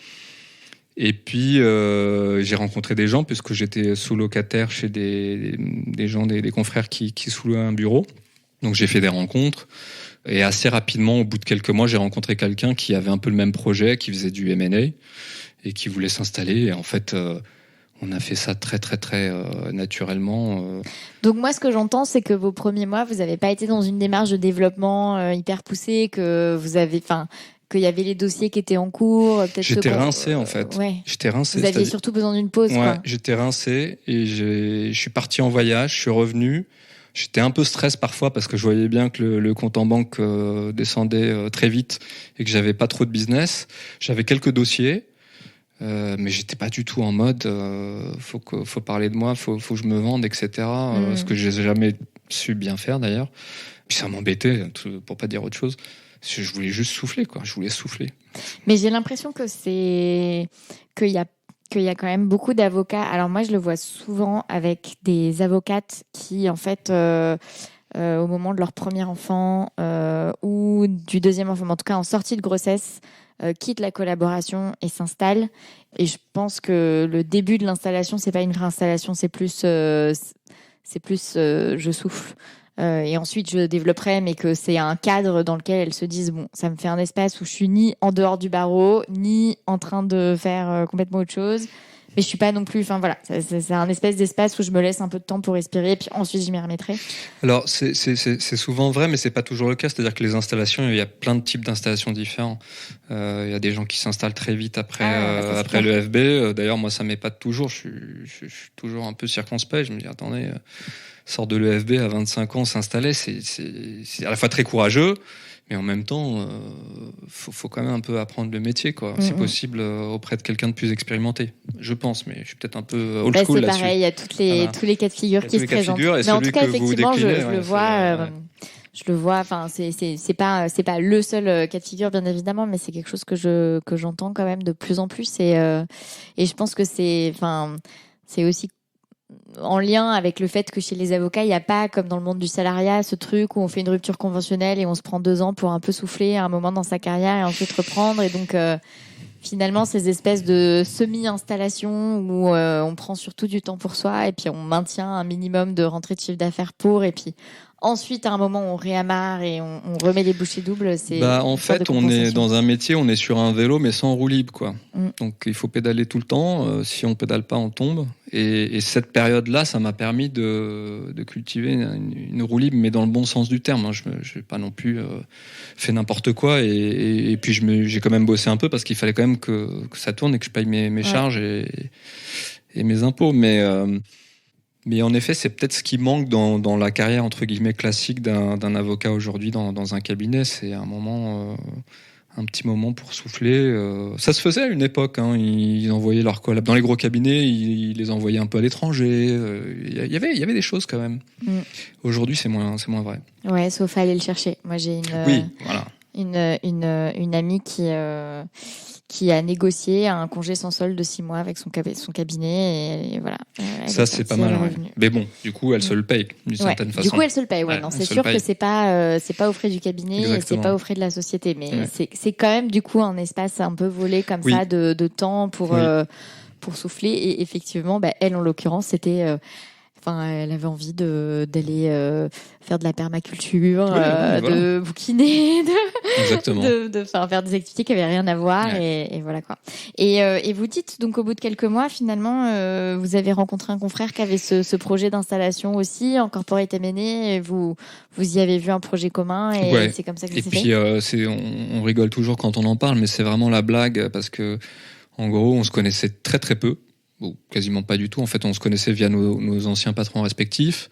Et puis j'ai rencontré des gens puisque j'étais sous-locataire chez des gens, des confrères qui sous-louaient un bureau. Donc j'ai fait des rencontres. Et assez rapidement, au bout de quelques mois, j'ai rencontré quelqu'un qui avait un peu le même projet, qui faisait du M&A et qui voulait s'installer. Et en fait, on a fait ça très, très, très naturellement. Donc moi, ce que j'entends, c'est que vos premiers mois, vous n'avez pas été dans une démarche de développement hyper poussée, que vous avez, qu'il y avait les dossiers qui étaient en cours. J'étais rincé, en fait. Ouais. J'étais rincé. Vous aviez surtout besoin d'une pause, quoi. J'étais rincé et je suis parti en voyage, je suis revenu. J'étais un peu stress parfois parce que je voyais bien que le compte en banque descendait très vite et que j'avais pas trop de business. J'avais quelques dossiers, mais j'étais pas du tout en mode faut parler de moi, faut que je me vende, etc. Ce que j'ai jamais su bien faire d'ailleurs. Puis ça m'embêtait, pour pas dire autre chose. Je voulais juste souffler, quoi. Je voulais souffler. Mais j'ai l'impression que qu'il y a quand même beaucoup d'avocats. Alors moi, je le vois souvent avec des avocates qui, en fait, au moment de leur premier enfant ou du deuxième enfant, en tout cas en sortie de grossesse, quittent la collaboration et s'installent. Et je pense que le début de l'installation, c'est pas une vraie installation, c'est plus je souffle. Et ensuite, je développerai, mais que c'est un cadre dans lequel elles se disent bon, ça me fait un espace où je suis ni en dehors du barreau, ni en train de faire complètement autre chose. Mais je suis pas non plus. Enfin voilà, c'est un espèce d'espace où je me laisse un peu de temps pour respirer, puis ensuite je m'y remettrai. Alors c'est souvent vrai, mais c'est pas toujours le cas. C'est-à-dire que les installations, il y a plein de types d'installations différents. Il y a des gens qui s'installent très vite après le FB. D'ailleurs, moi, ça m'épate toujours. Je suis toujours un peu circonspect. Je me dis attendez. Sort de l'EFB à 25 ans, s'installer, c'est à la fois très courageux, mais en même temps, faut quand même un peu apprendre le métier, quoi. Si possible, auprès de quelqu'un de plus expérimenté, je pense, mais je suis peut-être un peu old school là-dessus. C'est pareil, il y a tous les cas de figure qui se présentent. Mais en tout cas, effectivement, je le vois. Je le vois. Enfin, c'est pas le seul cas de figure, bien évidemment, mais c'est quelque chose que j'entends quand même de plus en plus. Et je pense que c'est aussi en lien avec le fait que chez les avocats, il n'y a pas, comme dans le monde du salariat, ce truc où on fait une rupture conventionnelle et on se prend 2 ans pour un peu souffler à un moment dans sa carrière et ensuite reprendre. Et donc, finalement, ces espèces de semi-installations où on prend surtout du temps pour soi et puis on maintient un minimum de rentrée de chiffre d'affaires pour, et puis ensuite, à un moment, on réamarre et on remet les bouchées doubles. En fait, on est dans un métier, on est sur un vélo, mais sans roue libre, quoi. Donc, il faut pédaler tout le temps. Si on pédale pas, on tombe. Et cette période-là, ça m'a permis de cultiver une roue libre, mais dans le bon sens du terme. Je n'ai pas non plus fait n'importe quoi. Et puis, j'ai quand même bossé un peu parce qu'il fallait quand même que ça tourne et que je paye mes charges et mes impôts. Mais en effet, c'est peut-être ce qui manque dans la carrière entre guillemets classique d'un avocat aujourd'hui dans un cabinet. C'est un petit moment pour souffler. Ça se faisait à une époque. Ils envoyaient leurs collabs dans les gros cabinets, ils les envoyaient un peu à l'étranger. Il y avait des choses quand même. Aujourd'hui, c'est moins vrai. Ouais, sauf à aller le chercher. Moi, j'ai une amie qui qui a négocié un congé sans solde de 6 mois avec son cabinet et voilà. Ça, c'est pas mal. Ouais. Mais bon, du coup, elle se le paye d'une certaine façon. Du coup, elle se le paye. Ouais, non, c'est sûr que c'est pas aux frais du cabinet. Exactement. Et c'est pas aux frais de la société. Mais c'est quand même du coup un espace un peu volé comme ça de temps pour souffler. Et effectivement, elle, en l'occurrence, c'était... elle avait envie d'aller faire de la permaculture, de bouquiner, de faire des activités qui avaient rien à voir et voilà quoi. Et vous dites donc au bout de quelques mois, finalement, vous avez rencontré un confrère qui avait ce projet d'installation aussi en corporate M&A et vous y avez vu un projet commun et c'est comme ça que ça s'est fait. Et puis on rigole toujours quand on en parle, mais c'est vraiment la blague parce que en gros, on se connaissait très très peu. Bon, quasiment pas du tout. En fait, on se connaissait via nos anciens patrons respectifs.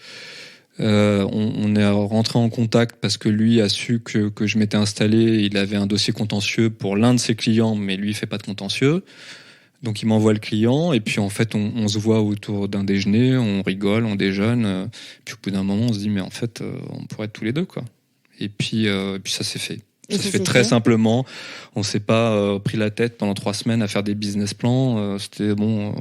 On est rentré en contact parce que lui a su que je m'étais installé. Il avait un dossier contentieux pour l'un de ses clients, mais lui, il fait pas de contentieux. Donc, il m'envoie le client. Et puis, en fait, on se voit autour d'un déjeuner, on rigole, on déjeune. Puis, au bout d'un moment, on se dit, mais en fait, on pourrait être tous les deux, quoi. Et puis ça s'est fait. Ça s'est fait très simplement. On s'est pas pris la tête pendant 3 semaines à faire des business plans. C'était bon.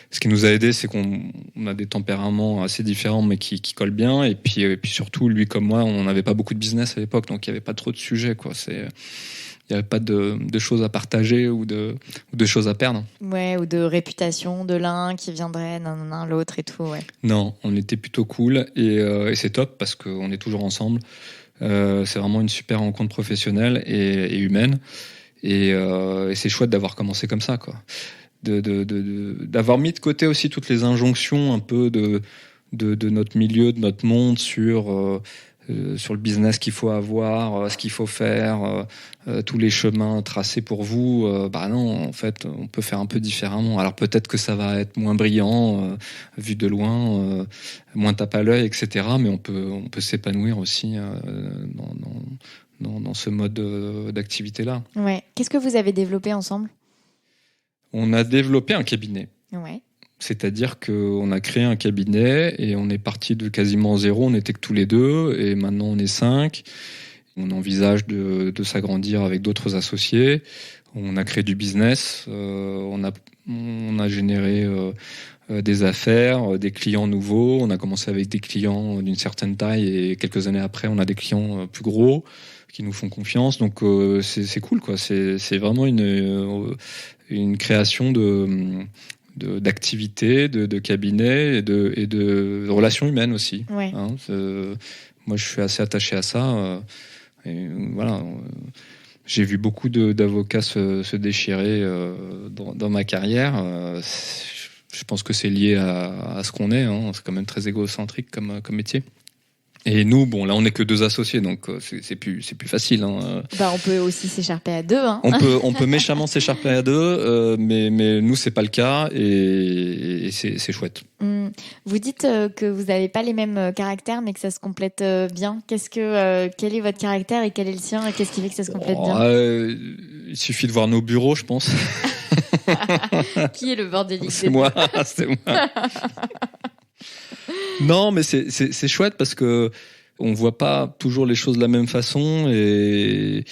Ce qui nous a aidé, c'est qu'on a des tempéraments assez différents, mais qui collent bien. Et puis surtout, lui comme moi, on n'avait pas beaucoup de business à l'époque, donc il y avait pas trop de sujets, quoi. Il y avait pas de choses à partager ou de choses à perdre. Ouais, ou de réputation de l'un qui viendrait l'autre et tout. Ouais. Non, on était plutôt cool et c'est top parce qu'on est toujours ensemble. C'est vraiment une super rencontre professionnelle et humaine et c'est chouette d'avoir commencé comme ça, quoi. D'avoir mis de côté aussi toutes les injonctions un peu de notre milieu, de notre monde sur le business qu'il faut avoir, ce qu'il faut faire, tous les chemins tracés pour vous. Non, en fait, on peut faire un peu différemment. Alors peut-être que ça va être moins brillant, vu de loin, moins tape à l'œil, etc. Mais on peut s'épanouir aussi dans ce mode d'activité-là. Ouais. Qu'est-ce que vous avez développé ensemble ? On a développé un cabinet. Ouais. C'est-à-dire qu'on a créé un cabinet et on est parti de quasiment zéro. On n'était que tous les deux et maintenant on est 5. On envisage de s'agrandir avec d'autres associés. On a créé du business. On a généré des affaires, des clients nouveaux. On a commencé avec des clients d'une certaine taille et quelques années après, on a des clients plus gros qui nous font confiance. Donc c'est cool, quoi. C'est vraiment une création d'activités, de cabinets et de relations humaines aussi. Ouais. Hein, moi, je suis assez attaché à ça. Et voilà, j'ai vu beaucoup d'avocats se déchirer dans ma carrière. Je pense que c'est lié à ce qu'on est. Hein. C'est quand même très égocentrique comme métier. Et nous, bon, là, on n'est que 2 associés, donc c'est plus facile. Hein. On peut aussi s'écharper à 2. Hein. On peut méchamment s'écharper à 2, mais nous, c'est pas le cas, et c'est chouette. Vous dites que vous n'avez pas les mêmes caractères, mais que ça se complète bien. Quel est votre caractère et quel est le sien, et qu'est-ce qui fait que ça se complète bien ? Il suffit de voir nos bureaux, je pense. Qui est le bordélique ? C'est moi. Non, mais c'est chouette parce que on voit pas toujours les choses de la même façon et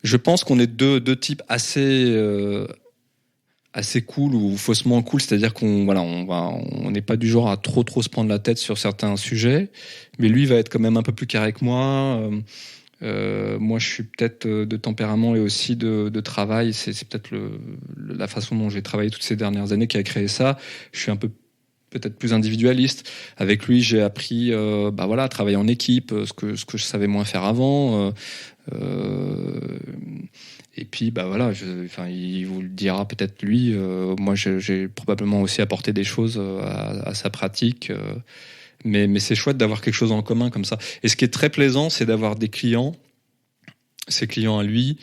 je pense qu'on est deux types assez cool ou faussement cool, c'est-à-dire on n'est pas du genre à trop se prendre la tête sur certains sujets, mais lui va être quand même un peu plus carré que moi. Moi, je suis peut-être de tempérament et aussi de travail. C'est peut-être la façon dont j'ai travaillé toutes ces dernières années qui a créé ça. Je suis un peu peut-être plus individualiste. Avec lui, j'ai appris à travailler en équipe, ce que je savais moins faire avant. Et puis, il vous le dira peut-être lui. Moi, j'ai probablement aussi apporté des choses à sa pratique. Mais c'est chouette d'avoir quelque chose en commun comme ça. Et ce qui est très plaisant, c'est d'avoir des clients, ses clients à lui,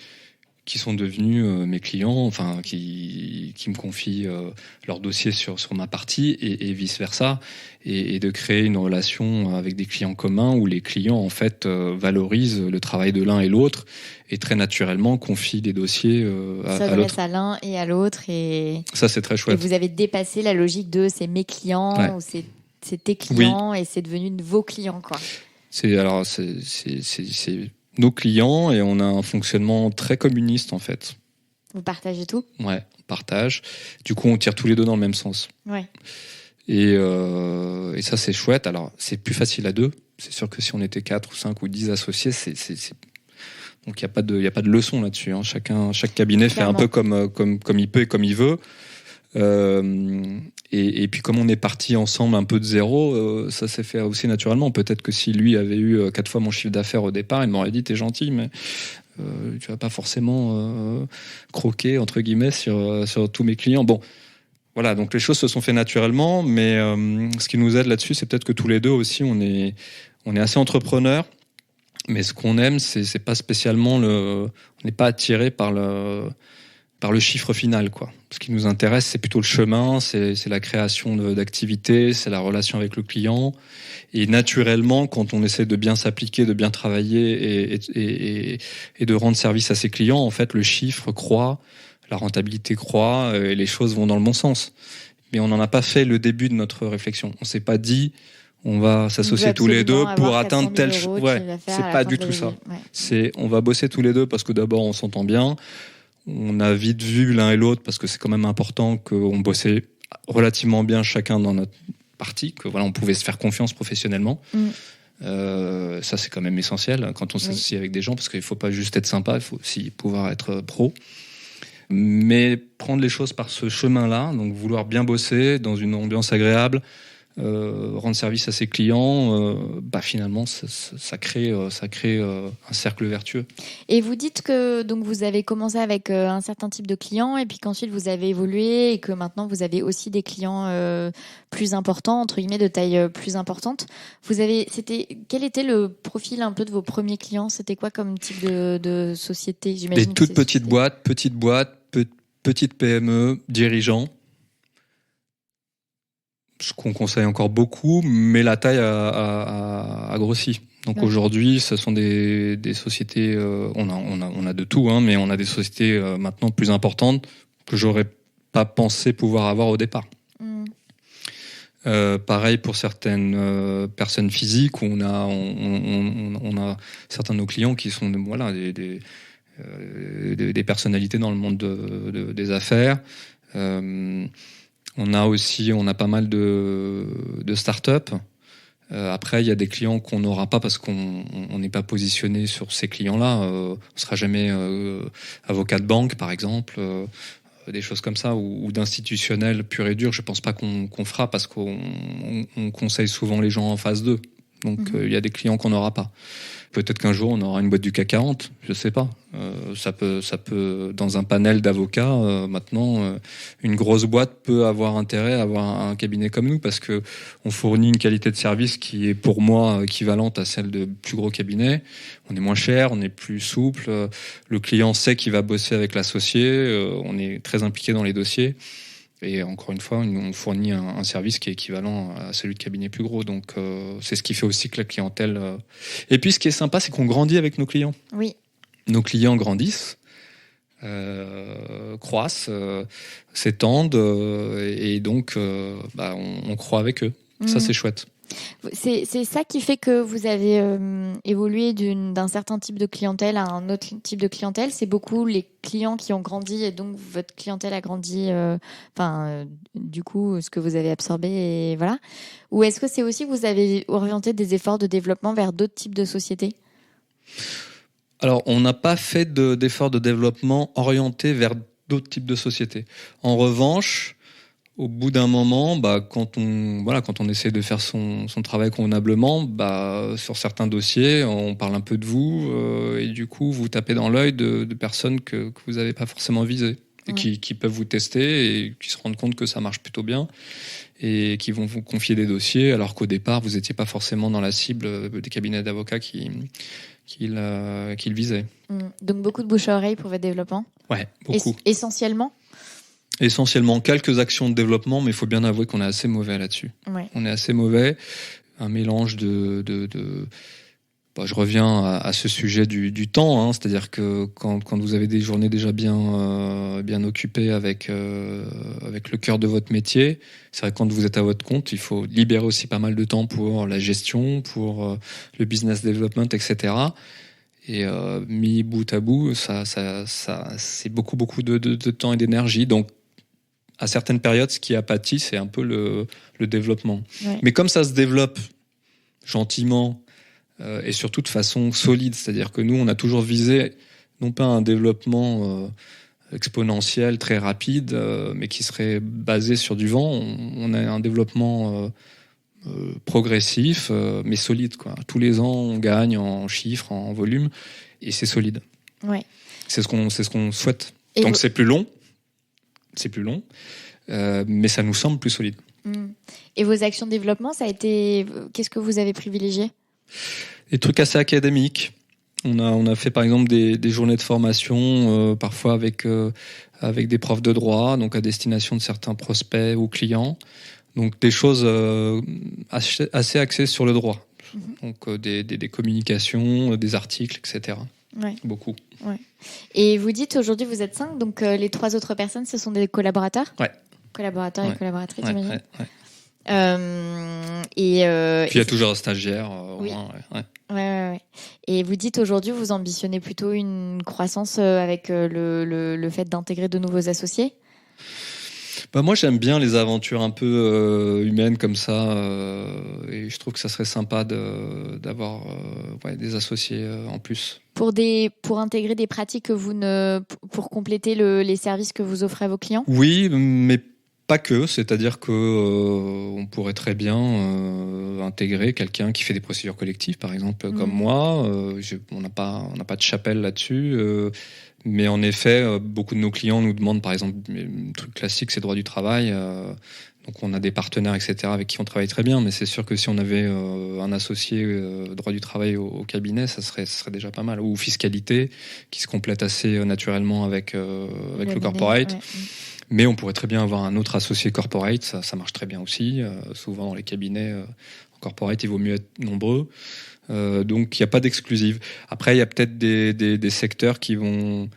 qui sont devenus mes clients, enfin qui me confient leur dossier sur ma partie et vice versa, et de créer une relation avec des clients communs où les clients en fait valorisent le travail de l'un et l'autre et très naturellement confient des dossiers à l'autre. À l'un et à l'autre et ça c'est très chouette. Et vous avez dépassé la logique de c'est mes clients ou c'est tes clients et c'est devenu vos clients quoi. C'est nos clients et on a un fonctionnement très communiste en fait. Vous partagez tout ? Ouais, on partage. Du coup, on tire tous les deux dans le même sens. Ouais. Et ça, c'est chouette. Alors, c'est plus facile à deux. C'est sûr que si on était 4 ou 5 ou 10 associés, donc il n'y a pas de leçon là-dessus. Hein. Chaque cabinet fait un peu comme il peut et comme il veut. Et puis comme on est parti ensemble un peu de zéro, ça s'est fait aussi naturellement. Peut-être que si lui avait eu 4 fois mon chiffre d'affaires au départ, il m'aurait dit t'es gentil, mais tu vas pas forcément croquer entre guillemets sur tous mes clients. Bon, voilà, donc les choses se sont fait naturellement, mais ce qui nous aide là-dessus, c'est peut-être que tous les deux aussi, on est assez entrepreneurs. Mais ce qu'on aime, c'est pas spécialement on n'est pas attiré par le chiffre final, quoi. Ce qui nous intéresse, c'est plutôt le chemin, c'est la création d'activités, c'est la relation avec le client. Et naturellement, quand on essaie de bien s'appliquer, de bien travailler et de rendre service à ses clients, en fait, le chiffre croît, la rentabilité croît et les choses vont dans le bon sens. Mais on n'en a pas fait le début de notre réflexion. On s'est pas dit on va s'associer tous les deux pour atteindre telle chose. Ouais, c'est pas du tout ça. Ouais. C'est on va bosser tous les deux parce que d'abord on s'entend bien. On a vite vu l'un et l'autre parce que c'est quand même important qu'on bossait relativement bien chacun dans notre partie, que voilà on pouvait se faire confiance professionnellement. Ça c'est quand même essentiel quand on s'associe avec des gens parce qu'il faut pas juste être sympa, il faut aussi pouvoir être pro. Mais prendre les choses par ce chemin-là, donc vouloir bien bosser dans une ambiance agréable, rendre service à ses clients, finalement ça crée un cercle vertueux. Et vous dites que donc vous avez commencé avec un certain type de clients et puis qu'ensuite vous avez évolué et que maintenant vous avez aussi des clients plus importants, entre guillemets de taille plus importante. Quel était le profil un peu de vos premiers clients ? C'était quoi comme type de société ? J'imagine des toutes petites boîtes, petites PME, dirigeants. Ce qu'on conseille encore beaucoup, mais la taille a grossi. Donc aujourd'hui, ce sont des sociétés, on a de tout, hein, mais on a des sociétés maintenant plus importantes que j'aurais pas pensé pouvoir avoir au départ. Pareil pour certaines personnes physiques où on a certains de nos clients qui sont des personnalités dans le monde des affaires. On a pas mal de start-up. Après, il y a des clients qu'on n'aura pas parce qu'on n'est pas positionné sur ces clients-là. On sera jamais avocat de banque, par exemple, des choses comme ça, ou d'institutionnel pur et dur. Je pense pas qu'on fera parce qu'on conseille souvent les gens en phase 2. Donc, il y a des clients qu'on n'aura pas. Peut-être qu'un jour, on aura une boîte du CAC 40, je sais pas. Ça peut, dans un panel d'avocats, maintenant, une grosse boîte peut avoir intérêt à avoir un cabinet comme nous parce que on fournit une qualité de service qui est pour moi équivalente à celle de plus gros cabinets. On est moins cher, on est plus souple. Le client sait qu'il va bosser avec l'associé. On est très impliqué dans les dossiers. Et encore une fois, on fournit un service qui est équivalent à celui de cabinet plus gros. Donc, c'est ce qui fait aussi que la clientèle... Et puis, ce qui est sympa, c'est qu'on grandit avec nos clients. Oui. Nos clients grandissent, croissent, s'étendent, et donc, on croît avec eux. Ça, c'est chouette. C'est ça qui fait que vous avez évolué d'un certain type de clientèle à un autre type de clientèle. C'est beaucoup les clients qui ont grandi et donc votre clientèle a grandi. Du coup, ce que vous avez absorbé et voilà. Ou est-ce que c'est aussi que vous avez orienté des efforts de développement vers d'autres types de sociétés ? Alors, on n'a pas fait d'efforts de développement orientés vers d'autres types de sociétés. En revanche, au bout d'un moment, quand on essaie de faire son travail convenablement, sur certains dossiers, on parle un peu de vous et du coup, vous tapez dans l'œil de personnes que vous n'avez pas forcément visées et qui peuvent vous tester et qui se rendent compte que ça marche plutôt bien et qui vont vous confier des dossiers alors qu'au départ, vous n'étiez pas forcément dans la cible des cabinets d'avocats qui le visaient. Donc beaucoup de bouche à oreille pour votre développement ? Ouais, beaucoup. Essentiellement, quelques actions de développement, mais il faut bien avouer qu'on est assez mauvais là-dessus. Ouais. On est assez mauvais. Un mélange je reviens à ce sujet du temps, hein, c'est-à-dire que quand vous avez des journées déjà bien occupées avec le cœur de votre métier, c'est vrai que quand vous êtes à votre compte, il faut libérer aussi pas mal de temps pour la gestion, pour le business development, etc. Et mis bout à bout, ça c'est beaucoup de temps et d'énergie. Donc, à certaines périodes, ce qui apathie, c'est un peu le développement. Ouais. Mais comme ça se développe gentiment et surtout de façon solide, c'est-à-dire que nous, on a toujours visé non pas un développement exponentiel, très rapide, mais qui serait basé sur du vent. On a un développement progressif, mais solide, quoi. Tous les ans, on gagne en chiffres, en volume, et c'est solide. Ouais. C'est ce qu'on souhaite. Et Donc vous... c'est plus long, mais ça nous semble plus solide. Et vos actions de développement, ça a été... Qu'est-ce que vous avez privilégié ? Des trucs assez académiques. On a fait par exemple des journées de formation, parfois avec des profs de droit, donc à destination de certains prospects ou clients. Donc des choses assez axées sur le droit. Donc des communications, des articles, etc. Ouais. Beaucoup. Ouais. Et vous dites aujourd'hui vous êtes 5, donc les 3 autres personnes, ce sont des collaborateurs ? Ouais. Collaborateurs et collaboratrices, j'imagine. Ouais. Puis il y a toujours un stagiaire, au oui. moins. Ouais. Ouais. Et vous dites aujourd'hui, vous ambitionnez plutôt une croissance avec le fait d'intégrer de nouveaux associés ? Moi, j'aime bien les aventures un peu humaines comme ça, et je trouve que ça serait sympa d'avoir des associés en plus. Pour intégrer des pratiques pour compléter les services que vous offrez à vos clients ? Oui, mais pas que. C'est-à-dire que on pourrait très bien intégrer quelqu'un qui fait des procédures collectives, par exemple, comme moi. On n'a pas de chapelle là-dessus. Mais en effet, beaucoup de nos clients nous demandent, par exemple, un truc classique, c'est le droit du travail. Donc on a des partenaires, etc., avec qui on travaille très bien. Mais c'est sûr que si on avait un associé droit du travail au cabinet, ça serait déjà pas mal. Ou fiscalité, qui se complète assez naturellement avec le corporate. Ouais. Mais on pourrait très bien avoir un autre associé corporate. Ça marche très bien aussi. Souvent dans les cabinets en corporate, il vaut mieux être nombreux. Donc il n'y a pas d'exclusive. Après, il y a peut-être des secteurs des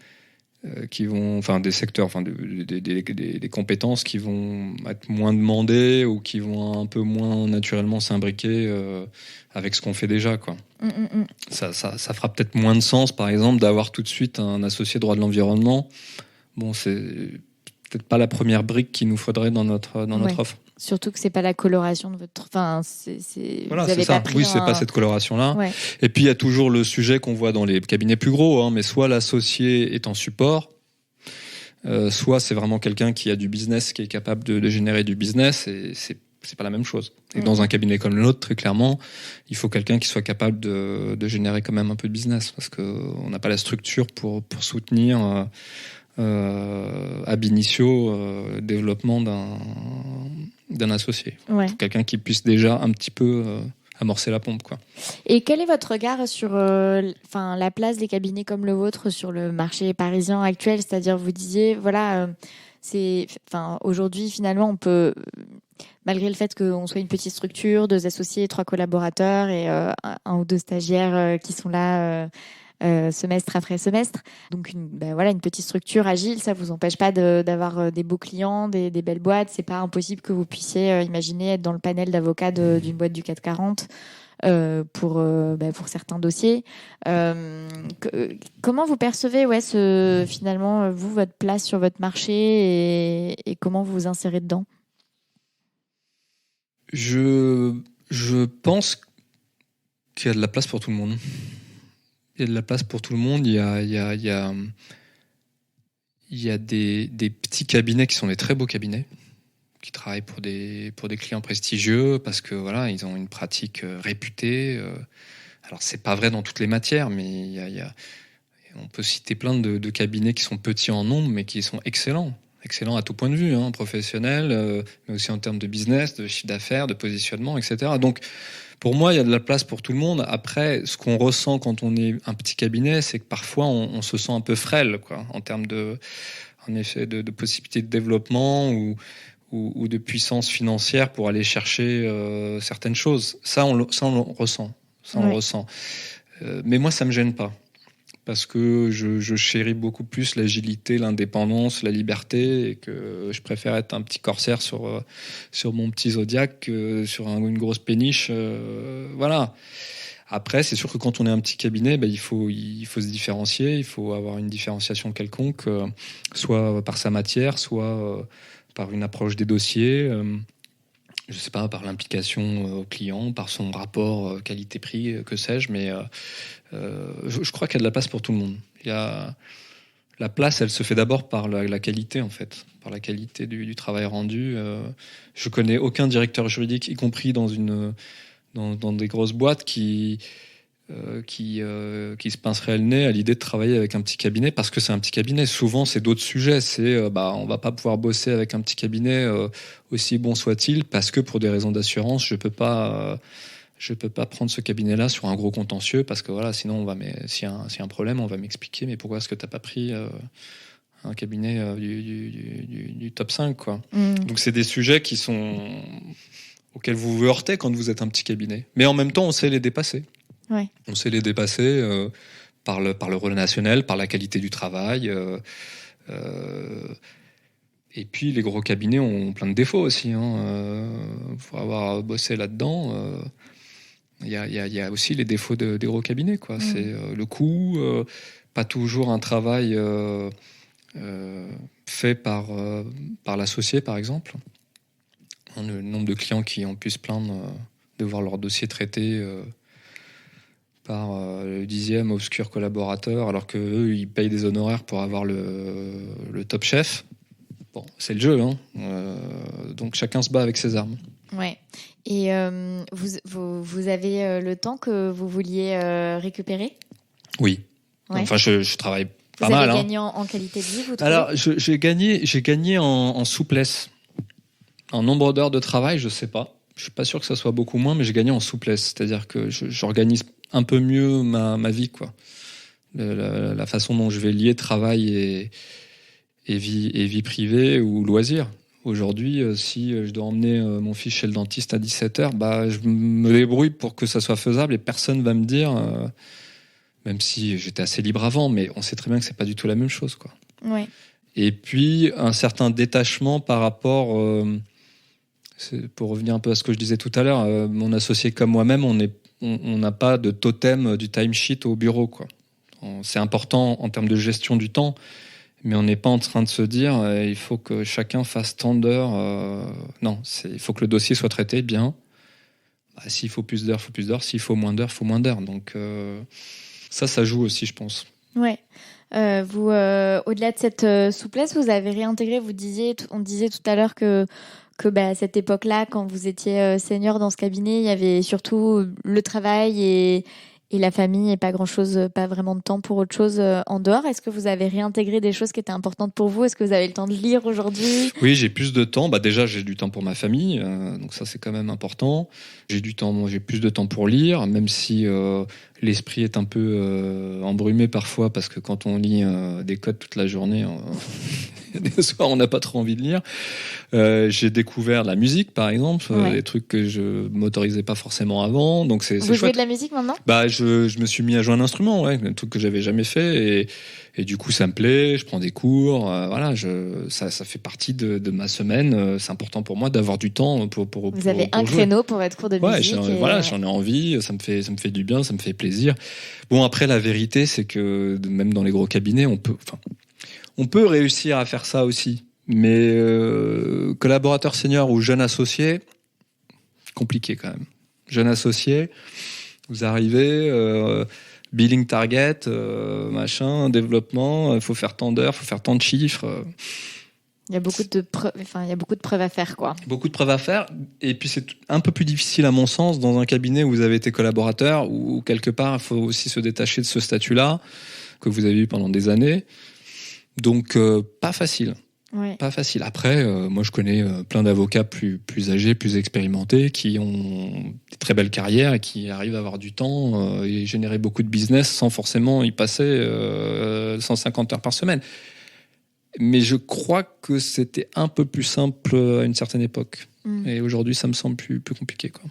compétences qui vont être moins demandées ou qui vont un peu moins naturellement s'imbriquer avec ce qu'on fait déjà, quoi. Ça fera peut-être moins de sens, par exemple, d'avoir tout de suite un associé droit de l'environnement. Bon, c'est peut-être pas la première brique qu'il nous faudrait dans notre offre. Surtout que c'est pas la coloration de votre. Enfin, voilà, vous avez c'est ça. Pas pris c'est pas cette coloration-là. Ouais. Et puis il y a toujours le sujet qu'on voit dans les cabinets plus gros, mais soit l'associé est en support, soit c'est vraiment quelqu'un qui a du business, qui est capable de générer du business, et c'est pas la même chose. Et dans un cabinet comme le nôtre, très clairement, il faut quelqu'un qui soit capable de générer quand même un peu de business, parce que on n'a pas la structure pour soutenir. Ab initio, développement d'un associé. Ouais. Quelqu'un qui puisse déjà un petit peu amorcer la pompe, quoi. Et quel est votre regard sur la place des cabinets comme le vôtre sur le marché parisien actuel ? C'est-à-dire, vous disiez, aujourd'hui, finalement, on peut, malgré le fait qu'on soit une petite structure, 2 associés, 3 collaborateurs et 1 ou 2 stagiaires qui sont là semestre après semestre. Donc une petite structure agile, ça vous empêche pas d'avoir des beaux clients, des belles boîtes. C'est pas impossible que vous puissiez imaginer être dans le panel d'avocats d'une boîte du CAC 40 pour certains dossiers. Comment vous percevez finalement votre place sur votre marché et comment vous vous insérez dedans ? Je pense qu'il y a de la place pour tout le monde. Il y a de la place pour tout le monde. Il y a des petits cabinets qui sont des très beaux cabinets, qui travaillent pour des clients prestigieux parce que ils ont une pratique réputée. Alors c'est pas vrai dans toutes les matières, mais on peut citer plein de cabinets qui sont petits en nombre, mais qui sont excellents à tout point de vue, professionnel, mais aussi en termes de business, de chiffre d'affaires, de positionnement, etc. Donc pour moi, il y a de la place pour tout le monde. Après, ce qu'on ressent quand on est un petit cabinet, c'est que parfois, on se sent un peu frêle, quoi, en termes de possibilités de développement ou de puissance financière pour aller chercher certaines choses. Ça, on le ressent. On le ressent. Mais moi, ça me gêne pas. Parce que je chéris beaucoup plus l'agilité, l'indépendance, la liberté, et que je préfère être un petit corsaire sur mon petit Zodiac que sur une grosse péniche. Voilà. Après, c'est sûr que quand on est un petit cabinet, il faut se différencier, il faut avoir une différenciation quelconque, soit par sa matière, soit par une approche des dossiers, je sais pas, par l'implication au client, par son rapport qualité-prix, que sais-je, mais je crois qu'il y a de la place pour tout le monde. La place, elle se fait d'abord par la qualité, en fait, par la qualité du travail rendu. Je connais aucun directeur juridique, y compris dans des grosses boîtes, qui se pincerait le nez à l'idée de travailler avec un petit cabinet, parce que c'est un petit cabinet. Souvent, c'est d'autres sujets. On va pas pouvoir bosser avec un petit cabinet, aussi bon soit-il, parce que pour des raisons d'assurance, je peux pas prendre ce cabinet-là sur un gros contentieux, parce que voilà, sinon s'il y a un problème, on va m'expliquer, mais pourquoi est-ce que t'as pas pris un cabinet du top 5, quoi. Donc c'est des sujets auxquels vous vous heurtez quand vous êtes un petit cabinet. Mais en même temps, on sait les dépasser. Ouais. On sait les dépasser par le relationnel, par la qualité du travail. Et puis les gros cabinets ont plein de défauts aussi. Faut avoir bossé là-dedans. Il y a aussi les défauts des gros cabinets, quoi. C'est le coût, pas toujours un travail fait par l'associé, par exemple. Le nombre de clients qui ont pu se plaindre de voir leur dossier traité par le 10e obscur collaborateur, alors qu'eux, ils payent des honoraires pour avoir le top chef. Bon, c'est le jeu, hein. Donc chacun se bat avec ses armes. Ouais. Et vous avez le temps que vous vouliez récupérer ? Oui. Ouais. Enfin, je travaille pas mal. Vous mal. avez gagné en qualité de vie, vous trouvez ? Alors, j'ai gagné en souplesse. En nombre d'heures de travail, je sais pas. Je suis pas sûr que ça soit beaucoup moins, mais j'ai gagné en souplesse. C'est-à-dire que j'organise un peu mieux ma vie, quoi. La façon dont je vais lier travail et vie privée ou loisir. Aujourd'hui, si je dois emmener mon fils chez le dentiste à 17h, je me débrouille pour que ça soit faisable et personne va me dire, même si j'étais assez libre avant, mais on sait très bien que c'est pas du tout la même chose, quoi. Ouais. Et puis, un certain détachement par rapport, pour revenir un peu à ce que je disais tout à l'heure, mon associé comme moi-même, on n'a pas de totem du timesheet au bureau, quoi. C'est important en termes de gestion du temps, mais on n'est pas en train de se dire il faut que chacun fasse tant d'heures. Non, il faut que le dossier soit traité bien. S'il faut plus d'heures, il faut plus d'heures. S'il faut moins d'heures, il faut moins d'heures. Donc ça joue aussi, je pense. Ouais. Vous, au-delà de cette souplesse, vous avez réintégré, on disait tout à l'heure que à cette époque-là, quand vous étiez senior dans ce cabinet, il y avait surtout le travail et la famille et pas grand-chose, pas vraiment de temps pour autre chose en dehors. Est-ce que vous avez réintégré des choses qui étaient importantes pour vous ? Est-ce que vous avez le temps de lire aujourd'hui ? Oui, j'ai plus de temps. Déjà, j'ai du temps pour ma famille, donc ça c'est quand même important. J'ai plus de temps pour lire, même si l'esprit est un peu embrumé parfois, parce que quand on lit des codes toute la journée, des soirs on n'a pas trop envie de lire. J'ai découvert la musique, par exemple, des trucs que je m'autorisais pas forcément avant. Donc c'est Vous jouez chouette. de la musique maintenant ? Je me suis mis à jouer un instrument, un truc que j'avais jamais fait, et du coup ça me plaît. Je prends des cours, voilà. Ça fait partie de ma semaine. C'est important pour moi d'avoir du temps pour Vous avez un jouer. créneau pour votre cours de musique. J'en ai envie. Ça me fait du bien, ça me fait plaisir. Bon, après la vérité, c'est que même dans les gros cabinets, on peut réussir à faire ça aussi. Mais collaborateur senior ou jeune associé, compliqué quand même. Jeune associé, vous arrivez, billing target, développement, il faut faire tant d'heures, il faut faire tant de chiffres. Il y a beaucoup de preuves à faire, quoi. Beaucoup de preuves à faire. Et puis c'est un peu plus difficile à mon sens dans un cabinet où vous avez été collaborateur, où quelque part il faut aussi se détacher de ce statut-là que vous avez eu pendant des années. Donc pas facile. Ouais. Pas facile. Après, moi je connais plein d'avocats plus âgés, plus expérimentés, qui ont des très belles carrières et qui arrivent à avoir du temps et générer beaucoup de business sans forcément y passer 150 heures par semaine. Mais je crois que c'était un peu plus simple à une certaine époque. Et aujourd'hui, ça me semble plus compliqué, quoi.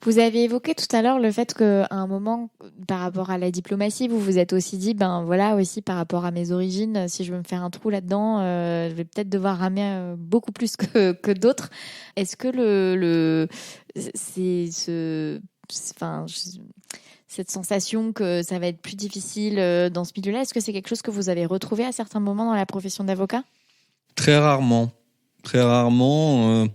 Vous avez évoqué tout à l'heure le fait qu'à un moment, par rapport à la diplomatie, vous vous êtes aussi dit, aussi par rapport à mes origines, si je veux me faire un trou là-dedans, je vais peut-être devoir ramer beaucoup plus que d'autres. Est-ce que cette sensation que ça va être plus difficile dans ce milieu-là. Est-ce que c'est quelque chose que vous avez retrouvé à certains moments dans la profession d'avocat ? Très rarement. Très rarement.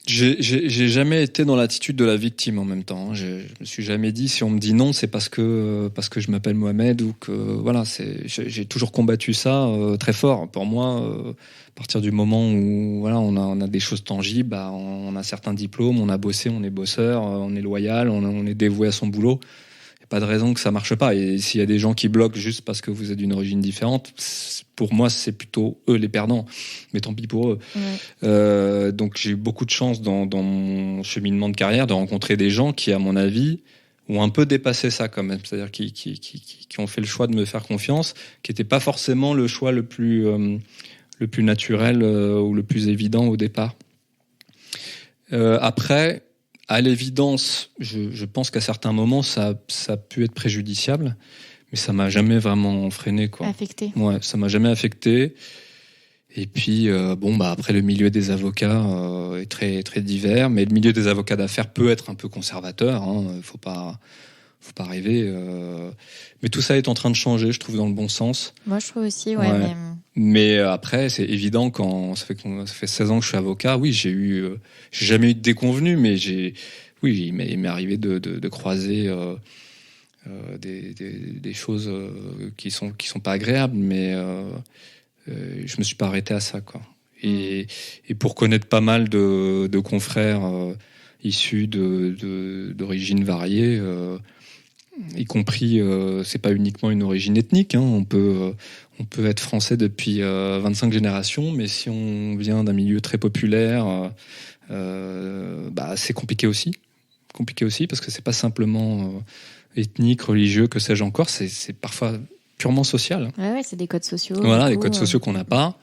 J'ai jamais été dans l'attitude de la victime en même temps. Je me suis jamais dit, si on me dit non, c'est parce que je m'appelle Mohamed ou que voilà. J'ai toujours combattu ça très fort. Pour moi, à partir du moment où voilà, on a des choses tangibles, bah, on a certains diplômes, on a bossé, on est bosseur, on est loyal, on est dévoué à son boulot. Il n'y a pas de raison que ça marche pas. Et s'il y a des gens qui bloquent juste parce que vous êtes d'une origine différente, pour moi, c'est plutôt eux les perdants. Mais tant pis pour eux. Ouais. Donc j'ai eu beaucoup de chance dans mon cheminement de carrière de rencontrer des gens qui, à mon avis, ont un peu dépassé ça quand même. C'est-à-dire qui ont fait le choix de me faire confiance, qui n'était pas forcément le choix le plus naturel ou le plus évident au départ. Après, à l'évidence, je pense qu'à certains moments, ça a pu être préjudiciable. Mais ça m'a jamais vraiment freiné, quoi. Affecté. Ouais, ça m'a jamais affecté. Et puis, après, le milieu des avocats est très, très divers, mais le milieu des avocats d'affaires peut être un peu conservateur. Faut pas rêver. Mais tout ça est en train de changer, je trouve, dans le bon sens. Moi, je trouve aussi, ouais. Mais après, c'est évident quand ça fait 16 ans que je suis avocat. Oui, j'ai jamais eu de déconvenue, mais il m'est arrivé de croiser. Des choses qui sont pas agréables, mais je me suis pas arrêté à ça, quoi. Et pour connaître pas mal de confrères issus d'origines variées, y compris c'est pas uniquement une origine ethnique, hein. On peut être français depuis 25 générations, mais si on vient d'un milieu très populaire, c'est compliqué aussi parce que c'est pas simplement ethnique, religieux, que sais-je encore, c'est parfois purement social. Ouais, c'est des codes sociaux. Voilà, des codes sociaux qu'on n'a pas.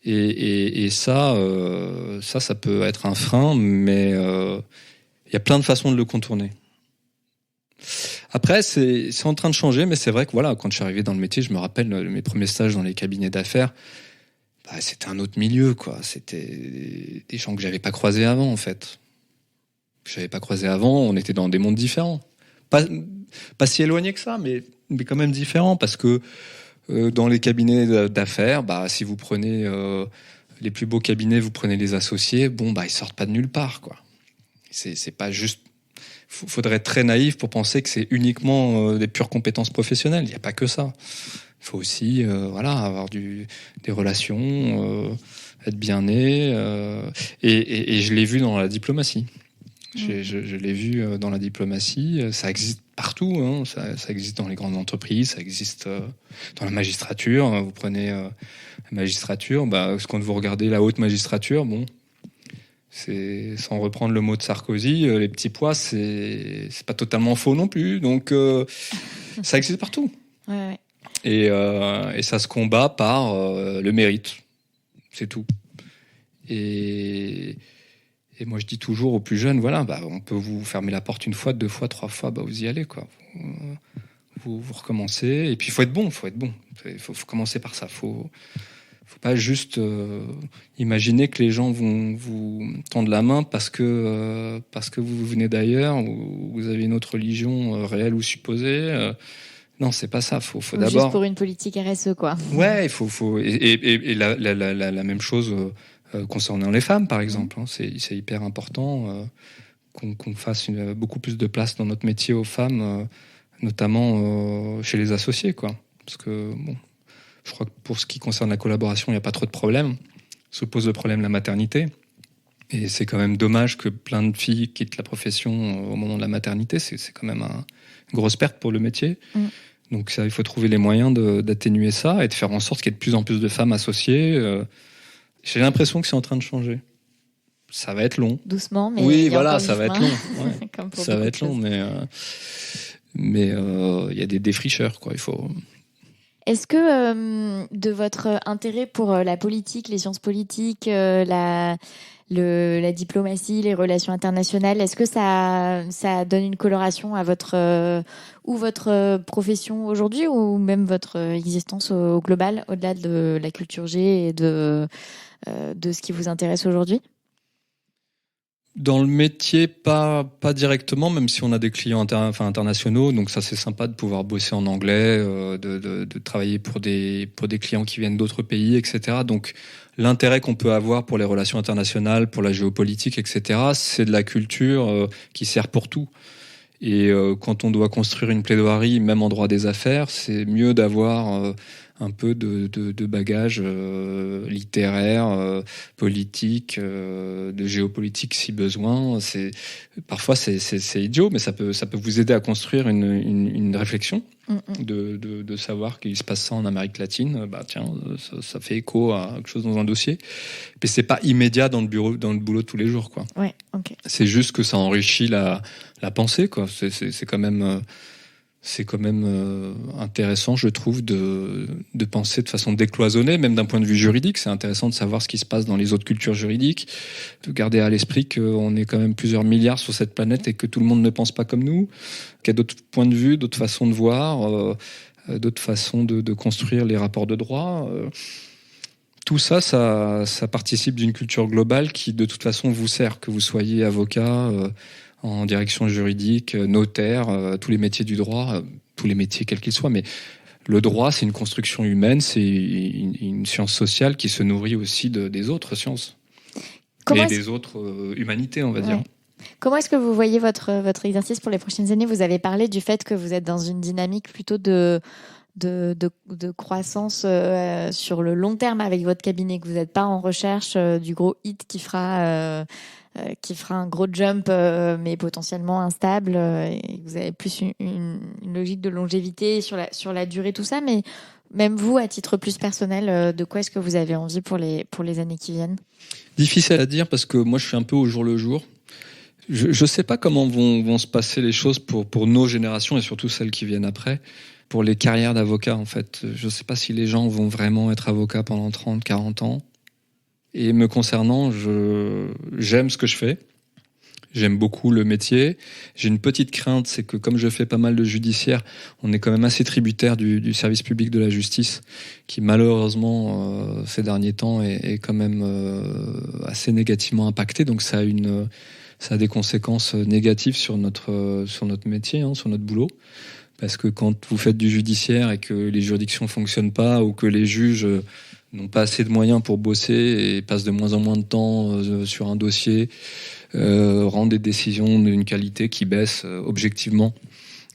Et ça peut être un frein, mais il y a plein de façons de le contourner. Après, c'est en train de changer, mais c'est vrai que voilà, quand je suis arrivé dans le métier, je me rappelle mes premiers stages dans les cabinets d'affaires, c'était un autre milieu, quoi. C'était des gens que j'avais pas croisés avant, en fait. On était dans des mondes différents. Pas si éloigné que ça, mais quand même différent, parce que dans les cabinets d'affaires, si vous prenez les plus beaux cabinets, vous prenez les associés, ils sortent pas de nulle part, quoi. C'est pas juste. Faudrait être très naïf pour penser que c'est uniquement des pures compétences professionnelles. Il n'y a pas que ça. Il faut aussi avoir des relations, être bien né, et je l'ai vu dans la diplomatie. Je l'ai vu dans la diplomatie, ça existe partout, hein. Ça existe dans les grandes entreprises, ça existe dans la magistrature. Vous prenez la magistrature, quand vous regardez la haute magistrature, c'est, sans reprendre le mot de Sarkozy, les petits pois, c'est pas totalement faux non plus, donc ça existe partout. Ouais. Et ça se combat par le mérite, c'est tout. Et moi, je dis toujours aux plus jeunes, on peut vous fermer la porte une fois, 2 fois, 3 fois, vous y allez, quoi. Vous recommencez. Et puis, il faut être bon. Il faut commencer par ça. Faut pas juste imaginer que les gens vont vous tendre la main parce que vous venez d'ailleurs ou vous avez une autre religion réelle ou supposée. Non, c'est pas ça. Faut d'abord. Juste pour une politique RSE, quoi. Ouais, il faut. Et la même chose. Concernant les femmes, par exemple, c'est hyper important qu'on fasse beaucoup plus de place dans notre métier aux femmes, notamment chez les associés, quoi. Parce que je crois que pour ce qui concerne la collaboration, il n'y a pas trop de problèmes. Se pose le problème de la maternité, et c'est quand même dommage que plein de filles quittent la profession au moment de la maternité. C'est quand même une grosse perte pour le métier. Donc ça, il faut trouver les moyens d'atténuer ça et de faire en sorte qu'il y ait de plus en plus de femmes associées. J'ai l'impression que c'est en train de changer. Ça va être long. Doucement, mais oui, voilà, ça va être long. Ouais. Ça va être long, mais il y a des défricheurs, quoi. Il faut. Est-ce que de votre intérêt pour la politique, les sciences politiques, la diplomatie, les relations internationales, est-ce que ça donne une coloration à votre profession aujourd'hui ou même votre existence au global, au-delà de la culture G et de ce qui vous intéresse aujourd'hui ? Dans le métier, pas directement, même si on a des clients internationaux. Donc ça, c'est sympa de pouvoir bosser en anglais, de travailler pour des clients qui viennent d'autres pays, etc. Donc l'intérêt qu'on peut avoir pour les relations internationales, pour la géopolitique, etc., c'est de la culture qui sert pour tout. Et quand on doit construire une plaidoirie, même en droit des affaires, c'est mieux d'avoir un peu de bagages littéraires, politiques, de géopolitique si besoin. Parfois c'est idiot, mais ça peut vous aider à construire une réflexion, de savoir qu'il se passe ça en Amérique latine. Bah tiens, ça fait écho à quelque chose dans un dossier. Mais c'est pas immédiat dans le boulot de tous les jours, quoi. Ouais, ok. C'est juste que ça enrichit la pensée, quoi. C'est quand même intéressant, je trouve, de penser de façon décloisonnée, même d'un point de vue juridique. C'est intéressant de savoir ce qui se passe dans les autres cultures juridiques, de garder à l'esprit qu'on est quand même plusieurs milliards sur cette planète et que tout le monde ne pense pas comme nous, qu'il y a d'autres points de vue, d'autres façons de voir, d'autres façons de construire les rapports de droit. Tout ça, ça participe d'une culture globale qui, de toute façon, vous sert, que vous soyez avocat, en direction juridique, notaire, tous les métiers du droit, tous les métiers quels qu'ils soient. Mais le droit, c'est une construction humaine, c'est une science sociale qui se nourrit aussi des autres sciences et des autres humanités, on va dire. Comment est-ce que vous voyez votre exercice pour les prochaines années ? Vous avez parlé du fait que vous êtes dans une dynamique plutôt de croissance sur le long terme avec votre cabinet, que vous n'êtes pas en recherche du gros hit qui fera un gros jump mais potentiellement instable, et vous avez plus une logique de longévité sur la durée, tout ça. Mais même vous, à titre plus personnel, de quoi est-ce que vous avez envie pour les années qui viennent ? Difficile à dire parce que moi je suis un peu au jour le jour. Je sais pas comment vont se passer les choses pour nos générations et surtout celles qui viennent après. Pour les carrières d'avocats, en fait. Je ne sais pas si les gens vont vraiment être avocats pendant 30, 40 ans. Et me concernant, j'aime ce que je fais. J'aime beaucoup le métier. J'ai une petite crainte, c'est que comme je fais pas mal de judiciaire, on est quand même assez tributaire du service public de la justice, qui malheureusement, ces derniers temps, est quand même assez négativement impacté. Donc ça a des conséquences négatives sur notre métier, sur notre boulot. Parce que quand vous faites du judiciaire et que les juridictions fonctionnent pas ou que les juges n'ont pas assez de moyens pour bosser et passent de moins en moins de temps sur un dossier, rendent des décisions d'une qualité qui baisse objectivement,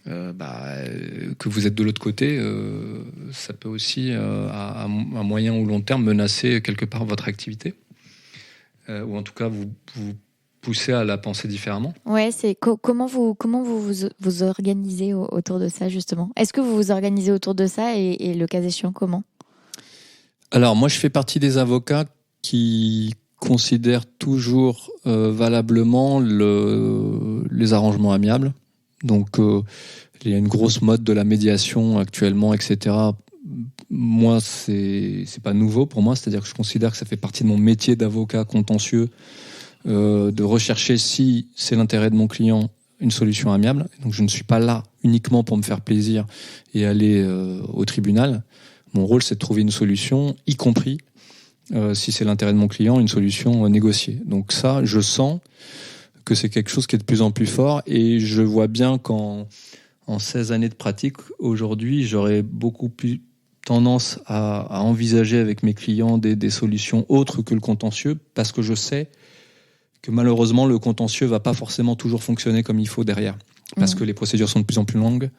que vous êtes de l'autre côté, ça peut aussi, à moyen ou long terme, menacer quelque part votre activité. Ou en tout cas, vous pousser à la penser différemment. Ouais, c'est comment vous organisez autour de ça, justement ? Est-ce que vous vous organisez autour de ça et le cas échéant, comment ? Alors moi, je fais partie des avocats qui considèrent toujours valablement les arrangements amiables. Donc il y a une grosse mode de la médiation actuellement, etc. Moi, c'est pas nouveau pour moi, c'est-à-dire que je considère que ça fait partie de mon métier d'avocat contentieux, de rechercher, si c'est l'intérêt de mon client, une solution amiable. Donc je ne suis pas là uniquement pour me faire plaisir et aller au tribunal. Mon rôle, c'est de trouver une solution, y compris, si c'est l'intérêt de mon client, une solution négociée. Donc ça, je sens que c'est quelque chose qui est de plus en plus fort, et je vois bien qu'en 16 années de pratique, aujourd'hui, j'aurais beaucoup plus tendance à envisager avec mes clients des solutions autres que le contentieux, parce que je sais que malheureusement, le contentieux va pas forcément toujours fonctionner comme il faut derrière. Parce que les procédures sont de plus en plus longues,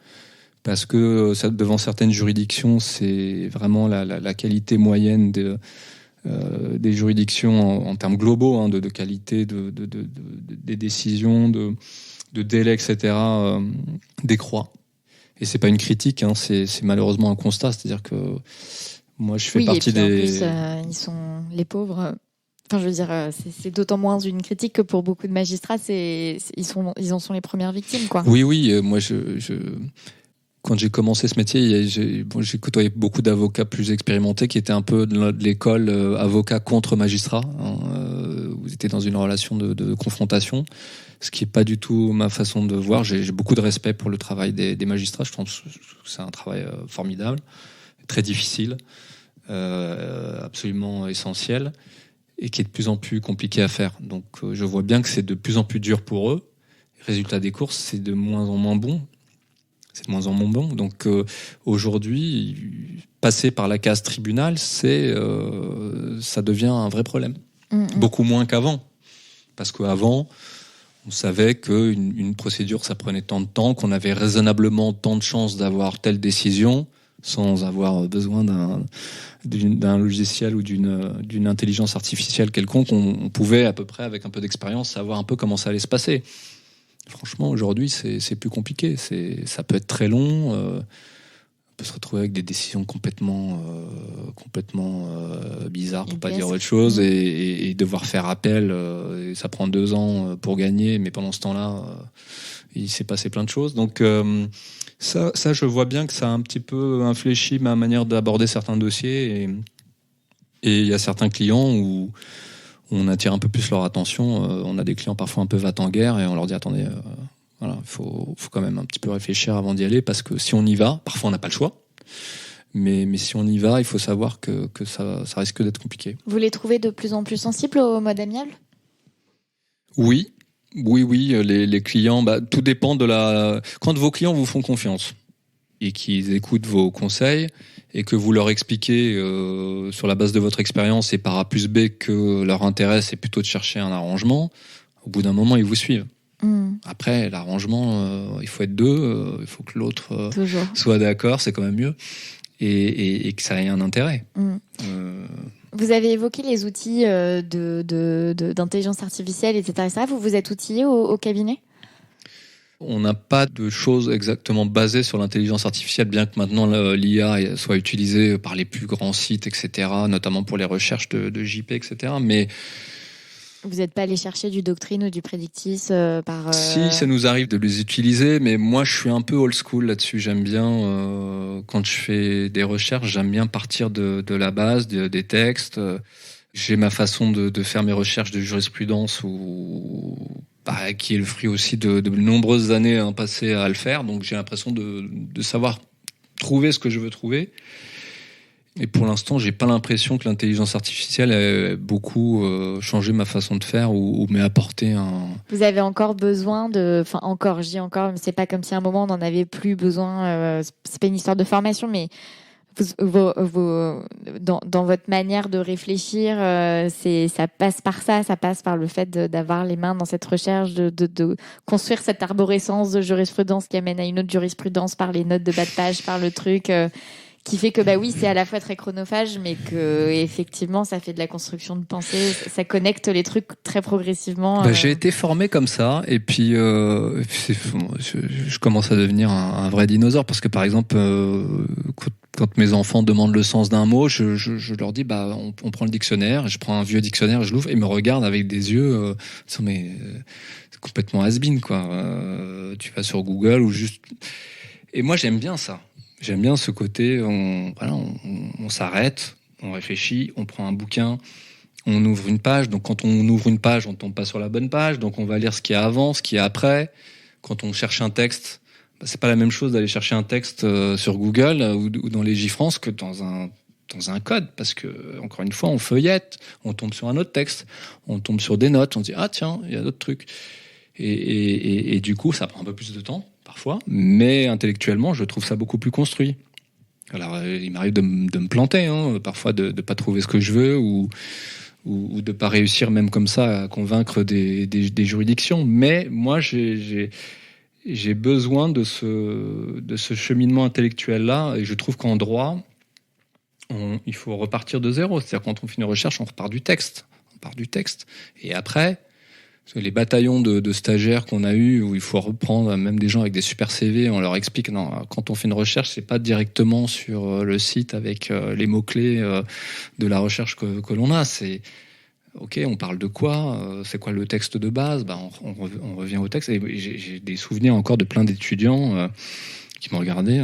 parce que devant certaines juridictions, c'est vraiment la qualité moyenne des juridictions en termes globaux, de qualité des décisions, de délais, etc., décroît. Et c'est pas une critique, c'est malheureusement un constat. C'est-à-dire que moi, je fais partie des... En plus, ils sont les pauvres... Enfin, je veux dire, c'est d'autant moins une critique que pour beaucoup de magistrats, ils en sont les premières victimes, quoi. Oui, moi, quand j'ai commencé ce métier, j'ai côtoyé beaucoup d'avocats plus expérimentés qui étaient un peu de l'école avocat contre magistrat. Vous étiez dans une relation de confrontation, ce qui n'est pas du tout ma façon de voir. J'ai beaucoup de respect pour le travail des magistrats. Je pense que c'est un travail formidable, très difficile, absolument essentiel. et qui est de plus en plus compliqué à faire. Donc je vois bien que c'est de plus en plus dur pour eux. Résultat des courses, c'est de moins en moins bon. C'est de moins en moins bon. Donc aujourd'hui, passer par la case tribunal, ça devient un vrai problème. Beaucoup moins qu'avant. Parce qu'avant, on savait qu'une procédure, ça prenait tant de temps, qu'on avait raisonnablement tant de chances d'avoir telle décision, sans avoir besoin d'un logiciel ou d'une intelligence artificielle quelconque. On pouvait à peu près, avec un peu d'expérience, savoir un peu comment ça allait se passer. Franchement, aujourd'hui, c'est plus compliqué. Ça peut être très long. On peut se retrouver avec des décisions complètement bizarres, pour pas dire autre chose, et devoir faire appel. Et ça prend 2 ans pour gagner, mais pendant ce temps-là, il s'est passé plein de choses. Donc ça, je vois bien que ça a un petit peu infléchi ma manière d'aborder certains dossiers. Et il y a certains clients où on attire un peu plus leur attention. On a des clients parfois un peu va-t-en-guerre et on leur dit attendez, voilà, il faut quand même un petit peu réfléchir avant d'y aller, parce que si on y va, parfois on n'a pas le choix. Mais si on y va, il faut savoir que ça risque d'être compliqué. Vous les trouvez de plus en plus sensibles au mode amiable ? Oui. Les clients, tout dépend quand vos clients vous font confiance et qu'ils écoutent vos conseils et que vous leur expliquez sur la base de votre expérience et par A plus B que leur intérêt c'est plutôt de chercher un arrangement, au bout d'un moment ils vous suivent. Après l'arrangement, il faut être 2, il faut que l'autre soit d'accord, c'est quand même mieux, et que ça ait un intérêt. Vous avez évoqué les outils d'intelligence artificielle, etc. Vous vous êtes outillé au cabinet ? On n'a pas de choses exactement basées sur l'intelligence artificielle, bien que maintenant l'IA soit utilisée par les plus grands sites, etc., notamment pour les recherches de JP, etc. Mais vous n'êtes pas allé chercher du Doctrine ou du Predictis par... Si, ça nous arrive de les utiliser, mais moi je suis un peu old school là-dessus. J'aime bien, quand je fais des recherches, j'aime bien partir de la base, des textes. J'ai ma façon de faire mes recherches de jurisprudence qui est le fruit aussi de nombreuses années passées à le faire. Donc j'ai l'impression de savoir trouver ce que je veux trouver. Et pour l'instant, j'ai pas l'impression que l'intelligence artificielle ait beaucoup changé ma façon de faire ou m'ait apporté un... Vous avez encore besoin de... Enfin, encore, je dis encore, mais c'est pas comme si à un moment on n'en avait plus besoin. C'est pas une histoire de formation, mais dans votre manière de réfléchir, ça passe par ça passe par le fait d'avoir les mains dans cette recherche, de construire cette arborescence de jurisprudence qui amène à une autre jurisprudence par les notes de bas de page, par le truc... qui fait que oui, c'est à la fois très chronophage, mais que effectivement, ça fait de la construction de pensée, ça connecte les trucs très progressivement. J'ai été formé comme ça, et puis je commence à devenir un vrai dinosaure, parce que par exemple, quand mes enfants demandent le sens d'un mot, je leur dis on prend le dictionnaire, je prends un vieux dictionnaire, je l'ouvre, et ils me regardent avec des yeux, mais c'est complètement has-been, quoi. Tu vas sur Google ou juste. Et moi, j'aime bien ça. J'aime bien ce côté, on s'arrête, on réfléchit, on prend un bouquin, on ouvre une page. Donc quand on ouvre une page, on tombe pas sur la bonne page, donc on va lire ce qu'il y a avant, ce qu'il y a après. Quand on cherche un texte, c'est pas la même chose d'aller chercher un texte sur Google ou dans Légifrance que dans un code, parce que encore une fois, on feuillette, on tombe sur un autre texte, on tombe sur des notes, on se dit tiens, il y a d'autres trucs. Et du coup, ça prend un peu plus de temps parfois, mais intellectuellement, je trouve ça beaucoup plus construit. Alors, il m'arrive de me planter, parfois de pas trouver ce que je veux ou de pas réussir même comme ça à convaincre des juridictions. Mais moi, j'ai besoin de ce cheminement intellectuel-là, et je trouve qu'en droit, il faut repartir de zéro. C'est-à-dire quand on fait une recherche, on repart du texte. Et après, les bataillons de stagiaires qu'on a eu, où il faut reprendre même des gens avec des super CV, on leur explique non, quand on fait une recherche, c'est pas directement sur le site avec les mots-clés de la recherche que l'on a. C'est ok, on parle de quoi, c'est quoi le texte de base, on revient au texte. Et j'ai des souvenirs encore de plein d'étudiants qui m'ont regardé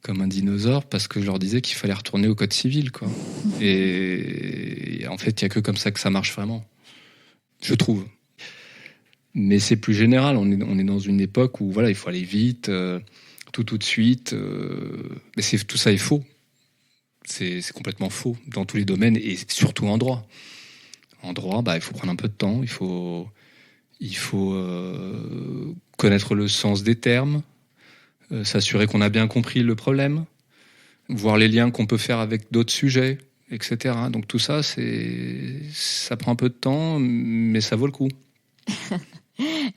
comme un dinosaure, parce que je leur disais qu'il fallait retourner au code civil, quoi. Et en fait, il y a que comme ça que ça marche vraiment, je trouve. Mais c'est plus général. On est dans une époque où il faut aller vite, tout de suite. Mais tout ça est faux. c'est complètement faux dans tous les domaines et surtout en droit. En droit, il faut prendre un peu de temps, il faut connaître le sens des termes, s'assurer qu'on a bien compris le problème, voir les liens qu'on peut faire avec d'autres sujets, etc. Donc tout ça, ça prend un peu de temps, mais ça vaut le coup.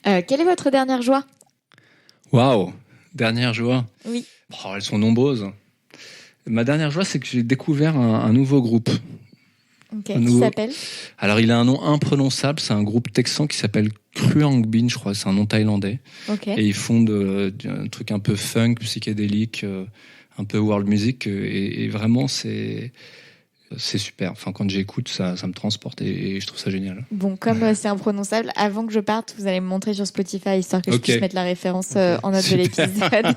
Quelle est votre dernière joie ? Waouh, dernière joie ? Oui. Elles sont nombreuses. Ma dernière joie, c'est que j'ai découvert un nouveau groupe. Qui s'appelle ? Alors, il a un nom imprononçable. C'est un groupe texan qui s'appelle Kruangbin, je crois. C'est un nom thaïlandais. Et ils font un truc un peu funk, psychédélique, un peu world music. Et vraiment, c'est super. Enfin, quand j'écoute, ça me transporte et je trouve ça génial. Bon, comme c'est imprononçable, avant que je parte, vous allez me montrer sur Spotify, histoire que je puisse mettre la référence en note de l'épisode.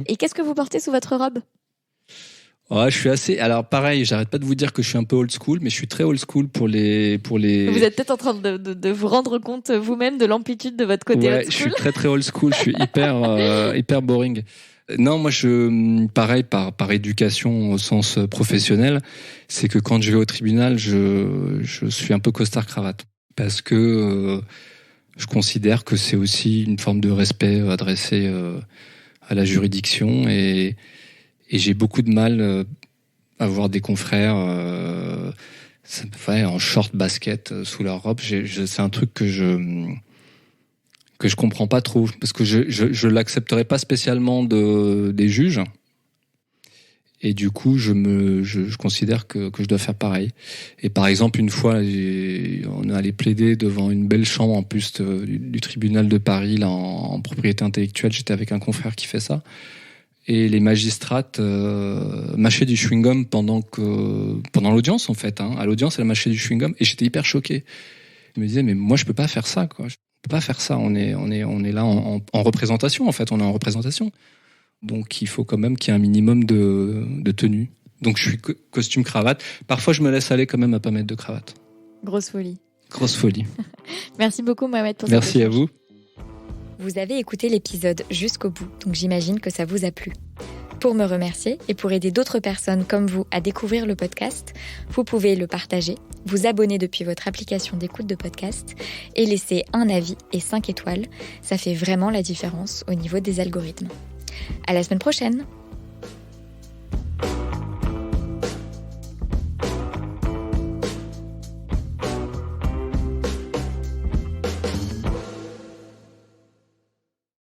Et qu'est-ce que vous portez sous votre robe ? Je suis assez. Alors pareil, j'arrête pas de vous dire que je suis un peu old school, mais je suis très old school pour les. Vous êtes peut-être en train de vous rendre compte vous-même de l'amplitude de votre côté old school. Je suis très très old school. Je suis hyper boring. Non, moi pareil par éducation au sens professionnel, c'est que quand je vais au tribunal, je suis un peu costard cravate parce que je considère que c'est aussi une forme de respect adressé à la juridiction et j'ai beaucoup de mal à voir des confrères en short basket sous leur robe. C'est un truc que je comprends pas trop parce que je l'accepterai pas spécialement des juges et du coup je considère que je dois faire pareil. Et par exemple une fois on est allé plaider devant une belle chambre en plus du tribunal de Paris là en propriété intellectuelle. J'étais avec un confrère qui fait ça. Et les magistrates mâchaient du chewing-gum pendant l'audience en fait. À l'audience, elle mâchait du chewing-gum et j'étais hyper choqué. Je me disais mais moi je peux pas faire ça quoi. Je peux pas faire ça. On est là en représentation en fait. On est en représentation. Donc il faut quand même qu'il y ait un minimum de tenue. Donc je suis costume cravate. Parfois je me laisse aller quand même à pas mettre de cravate. Grosse folie. Grosse folie. Merci beaucoup Mohamed pour Merci à vous. Vous avez écouté l'épisode jusqu'au bout, donc j'imagine que ça vous a plu. Pour me remercier et pour aider d'autres personnes comme vous à découvrir le podcast, vous pouvez le partager, vous abonner depuis votre application d'écoute de podcast et laisser un avis et 5 étoiles. Ça fait vraiment la différence au niveau des algorithmes. À la semaine prochaine!